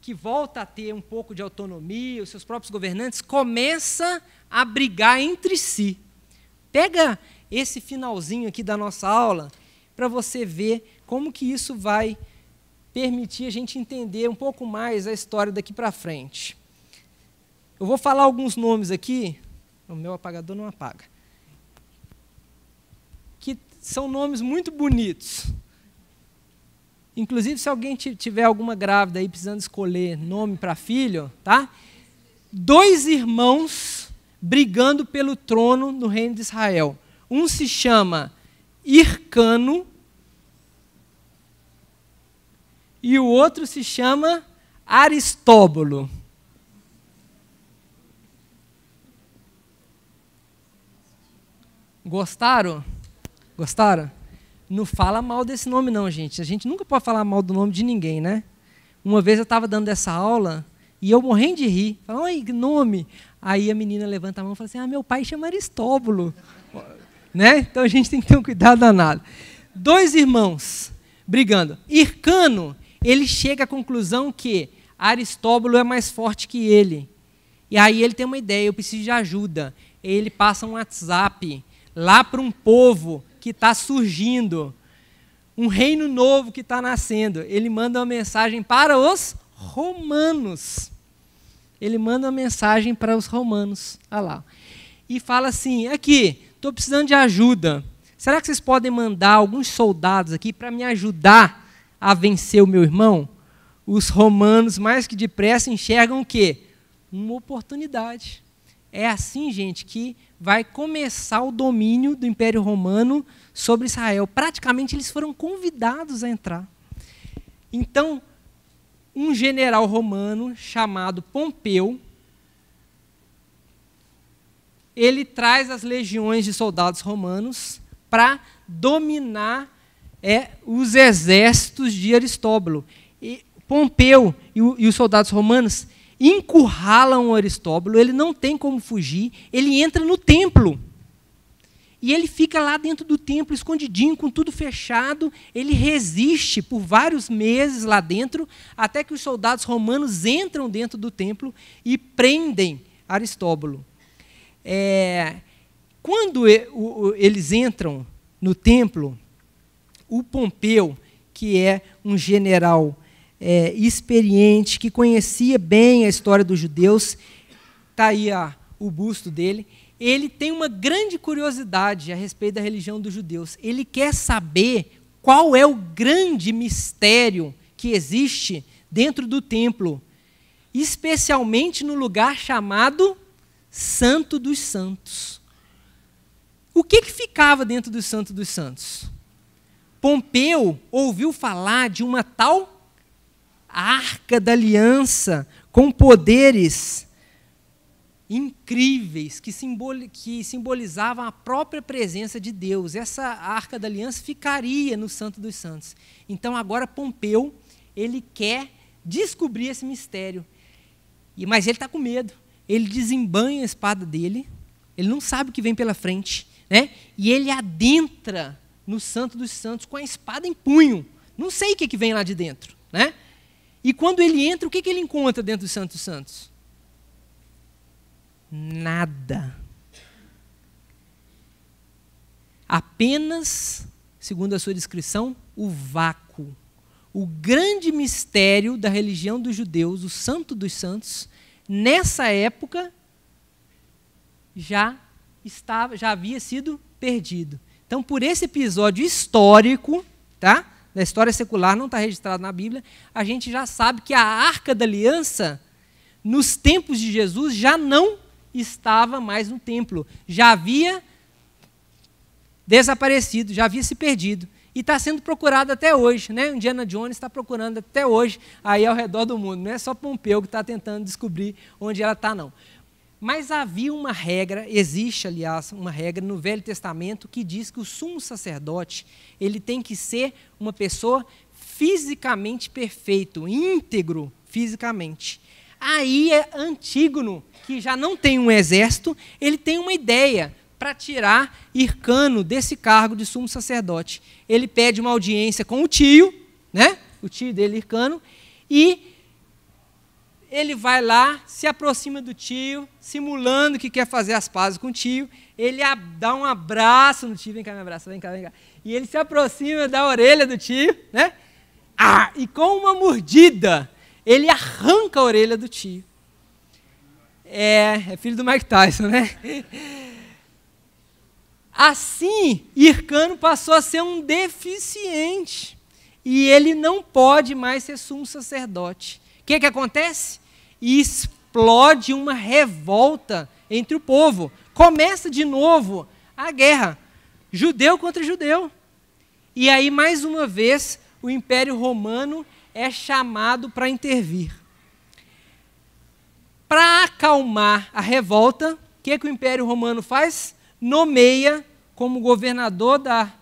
que volta a ter um pouco de autonomia, os seus próprios governantes, começa a brigar entre si. Pega esse finalzinho aqui da nossa aula para você ver como que isso vai permitir a gente entender um pouco mais a história daqui para frente. Eu vou falar alguns nomes aqui, o meu apagador não apaga, que são nomes muito bonitos. Inclusive, se alguém tiver alguma grávida aí precisando escolher nome para filho, tá? 2 irmãos brigando pelo trono no reino de Israel. Um se chama Hircano e o outro se chama Aristóbulo. Gostaram? Gostaram? Não fala mal desse nome não, gente. A gente nunca pode falar mal do nome de ninguém, né? Uma vez eu estava dando essa aula e eu morrendo de rir. Falei, oi, que nome? Aí a menina levanta a mão e fala assim, meu pai chama Aristóbulo. Né? Então a gente tem que ter um cuidado danado. 2 irmãos brigando. Hircano, ele chega à conclusão que Aristóbulo é mais forte que ele. E aí ele tem uma ideia, eu preciso de ajuda. Ele passa um WhatsApp lá para um povo que está surgindo, um reino novo que está nascendo. Ele manda uma mensagem para os romanos. Ele manda uma mensagem para os romanos. Olha lá. E fala assim, aqui, estou precisando de ajuda. Será que vocês podem mandar alguns soldados aqui para me ajudar a vencer o meu irmão? Os romanos, mais que depressa, enxergam o quê? Uma oportunidade. É assim, gente, que vai começar o domínio do Império Romano sobre Israel. Praticamente eles foram convidados a entrar. Então, um general romano chamado Pompeu, ele traz as legiões de soldados romanos para dominar os exércitos de Aristóbulo. E Pompeu e os soldados romanos encurralam o Aristóbulo, ele não tem como fugir, ele entra no templo. E ele fica lá dentro do templo, escondidinho, com tudo fechado. Ele resiste por vários meses lá dentro, até que os soldados romanos entram dentro do templo e prendem Aristóbulo. Quando eles entram no templo, o Pompeu, que é um general experiente, que conhecia bem a história dos judeus, está aí o busto dele, ele tem uma grande curiosidade a respeito da religião dos judeus. Ele quer saber qual é o grande mistério que existe dentro do templo, especialmente no lugar chamado Santo dos Santos. O que ficava dentro do Santo dos Santos? Pompeu ouviu falar de uma tal Arca da Aliança com poderes incríveis que simbolizavam a própria presença de Deus. Essa Arca da Aliança ficaria no Santo dos Santos. Então agora Pompeu, ele quer descobrir esse mistério. Mas ele está com medo. Ele desembanha a espada dele, ele não sabe o que vem pela frente, né? E ele adentra no Santo dos Santos com a espada em punho. Não sei o que vem lá de dentro, né? E quando ele entra, o que ele encontra dentro do Santo dos Santos? Nada. Apenas, segundo a sua descrição, o vácuo. O grande mistério da religião dos judeus, o Santo dos Santos, nessa época, já havia sido perdido. Então, por esse episódio histórico, tá? Da história secular, não está registrado na Bíblia, a gente já sabe que a Arca da Aliança, nos tempos de Jesus, já não estava mais no templo. Já havia desaparecido, já havia se perdido. E está sendo procurado até hoje, né? Indiana Jones está procurando até hoje aí ao redor do mundo. Não é só Pompeu que está tentando descobrir onde ela está, não. Mas havia uma regra, existe, aliás, uma regra no Velho Testamento que diz que o sumo sacerdote ele tem que ser uma pessoa fisicamente perfeito, íntegro fisicamente. Aí Antígono, que já não tem um exército, ele tem uma ideia para tirar Hircano desse cargo de sumo sacerdote. Ele pede uma audiência com o tio, né? O tio dele, Hircano, e ele vai lá, se aproxima do tio, simulando que quer fazer as pazes com o tio, ele dá um abraço no tio, vem cá me abraça, vem cá. E ele se aproxima da orelha do tio, né? E com uma mordida, ele arranca a orelha do tio. É filho do Mike Tyson, né? Assim, Hircano passou a ser um deficiente. E ele não pode mais ser sumo sacerdote. O que acontece? Explode uma revolta entre o povo. Começa de novo a guerra. Judeu contra judeu. E aí, mais uma vez, o Império Romano é chamado para intervir. Para acalmar a revolta, o que o Império Romano faz? Nomeia como governador da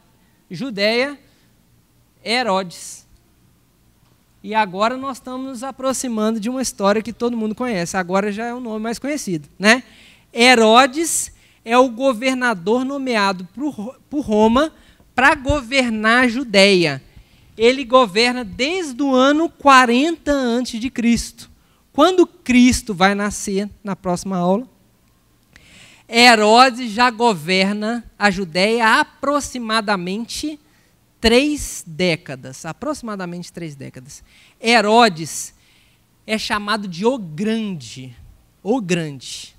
Judéia Herodes. E agora nós estamos nos aproximando de uma história que todo mundo conhece. Agora já é o nome mais conhecido, né? Herodes é o governador nomeado por Roma para governar a Judéia. Ele governa desde o ano 40 a.C. Quando Cristo vai nascer, na próxima aula, Herodes já governa a Judéia há aproximadamente 3 décadas. Aproximadamente 3 décadas. Herodes é chamado de o Grande. O Grande.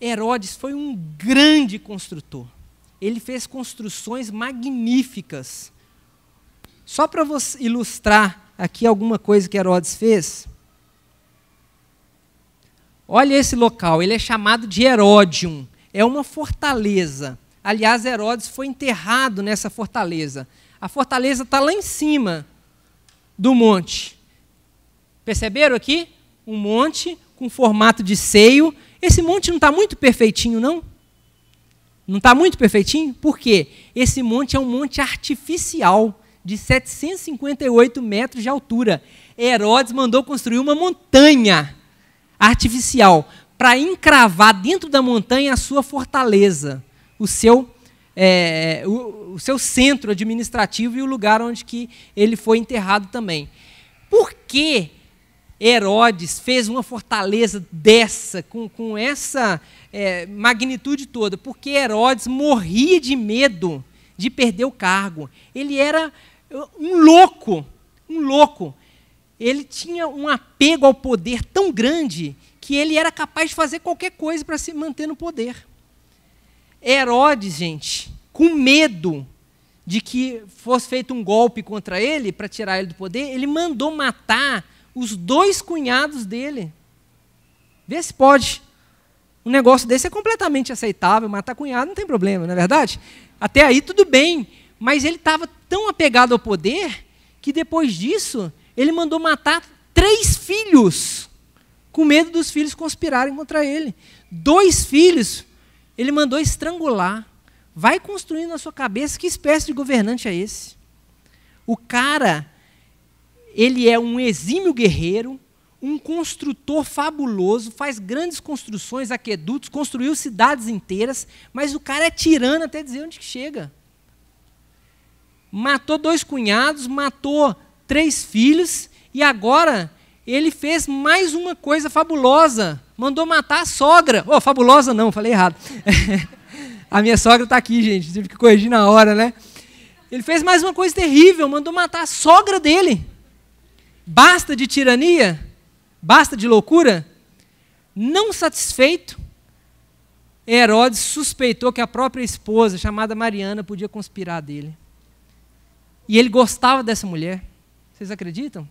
Herodes foi um grande construtor. Ele fez construções magníficas. Só para ilustrar aqui alguma coisa que Herodes fez, Olha esse local, ele é chamado de Heródium, é uma fortaleza. Aliás, Herodes foi enterrado nessa fortaleza. A fortaleza está lá em cima do monte. Perceberam aqui? Um monte com formato de seio. Esse monte não está muito perfeitinho, não? Não está muito perfeitinho? Por quê? Esse monte é um monte artificial, de 758 metros de altura. Herodes mandou construir uma montanha artificial para encravar dentro da montanha a sua fortaleza, o seu centro administrativo e o lugar onde que ele foi enterrado também. Por que Herodes fez uma fortaleza dessa, com essa magnitude toda? Porque Herodes morria de medo de perder o cargo. Ele era um louco. Ele tinha um apego ao poder tão grande que ele era capaz de fazer qualquer coisa para se manter no poder. Herodes, gente, com medo de que fosse feito um golpe contra ele, para tirar ele do poder, ele mandou matar os 2 cunhados dele. Vê se pode. Um negócio desse é completamente aceitável, matar cunhado não tem problema, não é verdade? Até aí tudo bem, mas ele estava tão apegado ao poder que depois disso ele mandou matar 3 filhos, com medo dos filhos conspirarem contra ele. 2 filhos ele mandou estrangular. Vai construindo na sua cabeça que espécie de governante é esse. O cara, ele é um exímio guerreiro, um construtor fabuloso, faz grandes construções, aquedutos, construiu cidades inteiras, mas o cara é tirano até dizer onde que chega. Matou 2 cunhados, matou 3 filhos, e agora ele fez mais uma coisa fabulosa, mandou matar a sogra. Oh, fabulosa não, falei errado. A minha sogra está aqui, gente, tive que corrigir na hora, né? Ele fez mais uma coisa terrível, mandou matar a sogra dele. Basta de tirania? Basta de loucura? Não satisfeito, Herodes suspeitou que a própria esposa, chamada Mariana, podia conspirar dele. E ele gostava dessa mulher. Vocês acreditam?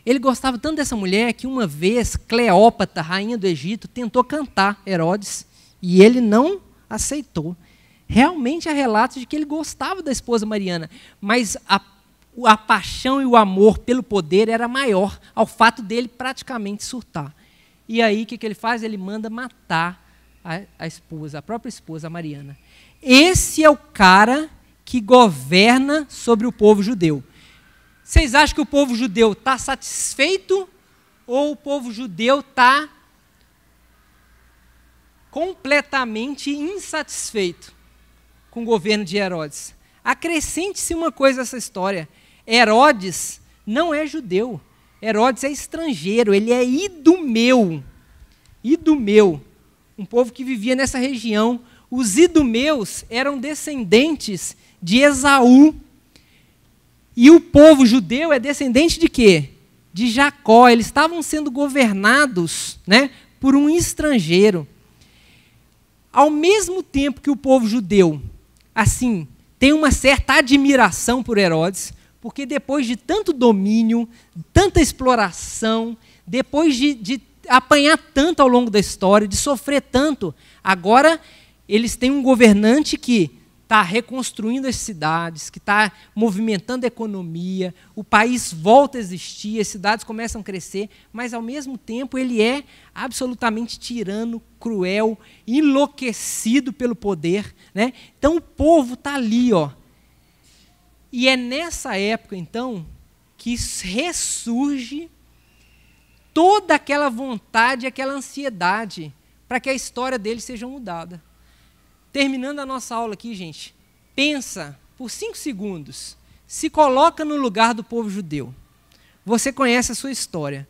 Ele gostava tanto dessa mulher que uma vez Cleópatra, rainha do Egito, tentou cantar Herodes e ele não aceitou. Realmente há relatos de que ele gostava da esposa Mariana, mas a paixão e o amor pelo poder era maior, ao fato dele praticamente surtar. E aí o que ele faz? Ele manda matar a esposa, a própria esposa, a Mariana. Esse é o cara que governa sobre o povo judeu. Vocês acham que o povo judeu está satisfeito ou o povo judeu está completamente insatisfeito com o governo de Herodes? Acrescente-se uma coisa a essa história. Herodes não é judeu. Herodes é estrangeiro, ele é idumeu. Idumeu, um povo que vivia nessa região. Os idumeus eram descendentes de Esaú. E o povo judeu é descendente de quê? De Jacó. Eles estavam sendo governados, né, por um estrangeiro. Ao mesmo tempo que o povo judeu, assim, tem uma certa admiração por Herodes, porque depois de tanto domínio, tanta exploração, depois de apanhar tanto ao longo da história, de sofrer tanto, agora eles têm um governante que está reconstruindo as cidades, que está movimentando a economia, o país volta a existir, as cidades começam a crescer, mas ao mesmo tempo ele é absolutamente tirano, cruel, enlouquecido pelo poder, né? Então o povo está ali, ó. E é nessa época, então, que ressurge toda aquela vontade, aquela ansiedade para que a história dele seja mudada. Terminando a nossa aula aqui, gente, pensa por 5 segundos, se coloca no lugar do povo judeu. Você conhece a sua história.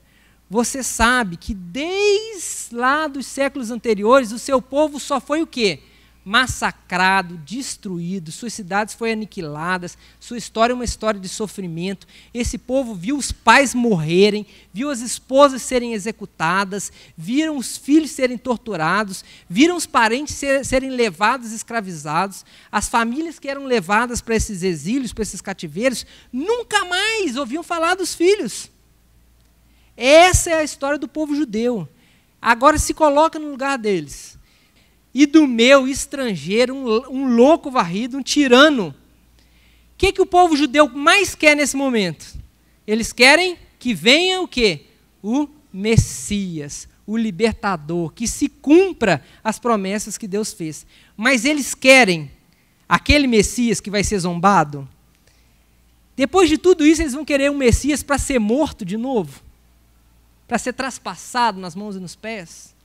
Você sabe que desde lá dos séculos anteriores, o seu povo só foi o quê? Massacrado, destruído, suas cidades foram aniquiladas, sua história é uma história de sofrimento. Esse povo viu os pais morrerem, viu as esposas serem executadas, viram os filhos serem torturados, viram os parentes serem levados, escravizados, as famílias que eram levadas para esses exílios, para esses cativeiros, nunca mais ouviam falar dos filhos. Essa é a história do povo judeu. Agora se coloca no lugar deles. E do meu estrangeiro, um louco varrido, um tirano. O que o povo judeu mais quer nesse momento? Eles querem que venha o quê? O Messias, o libertador, que se cumpra as promessas que Deus fez. Mas eles querem aquele Messias que vai ser zombado? Depois de tudo isso, eles vão querer um Messias para ser morto de novo? Para ser traspassado nas mãos e nos pés?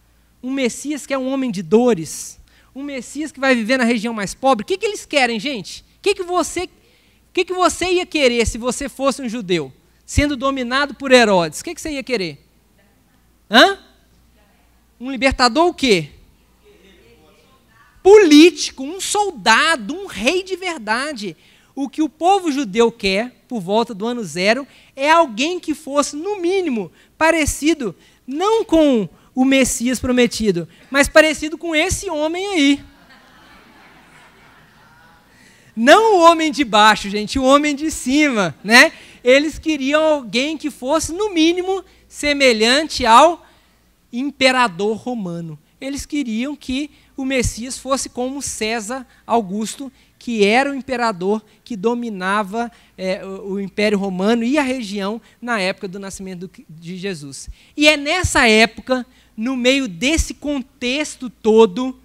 Um Messias que é um homem de dores? Um Messias que vai viver na região mais pobre? O que eles querem, gente? O que você ia querer se você fosse um judeu, sendo dominado por Herodes? O que você ia querer? Um libertador o quê? Político, um soldado, um rei de verdade. O que o povo judeu quer, por volta do ano 0, é alguém que fosse, no mínimo, parecido, não com o Messias prometido, mas parecido com esse homem aí. Não o homem de baixo, gente, o homem de cima, né? Eles queriam alguém que fosse, no mínimo, semelhante ao imperador romano. Eles queriam que o Messias fosse como César Augusto, que era o imperador que dominava o Império Romano e a região na época do nascimento de Jesus. E é nessa época, no meio desse contexto todo,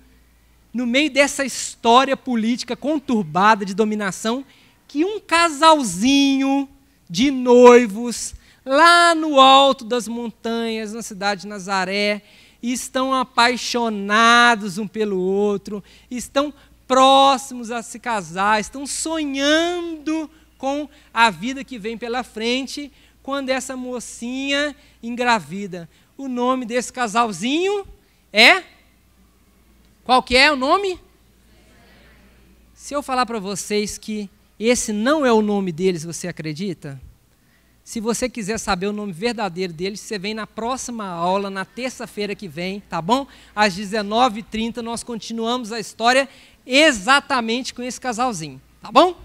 no meio dessa história política conturbada de dominação, que um casalzinho de noivos, lá no alto das montanhas, na cidade de Nazaré, estão apaixonados um pelo outro, estão próximos a se casar, estão sonhando com a vida que vem pela frente, quando essa mocinha engravida. O nome desse casalzinho é? Qual que é o nome? Se eu falar para vocês que esse não é o nome deles, você acredita? Se você quiser saber o nome verdadeiro deles, você vem na próxima aula, na terça-feira que vem, tá bom? Às 19h30 nós continuamos a história exatamente com esse casalzinho, tá bom?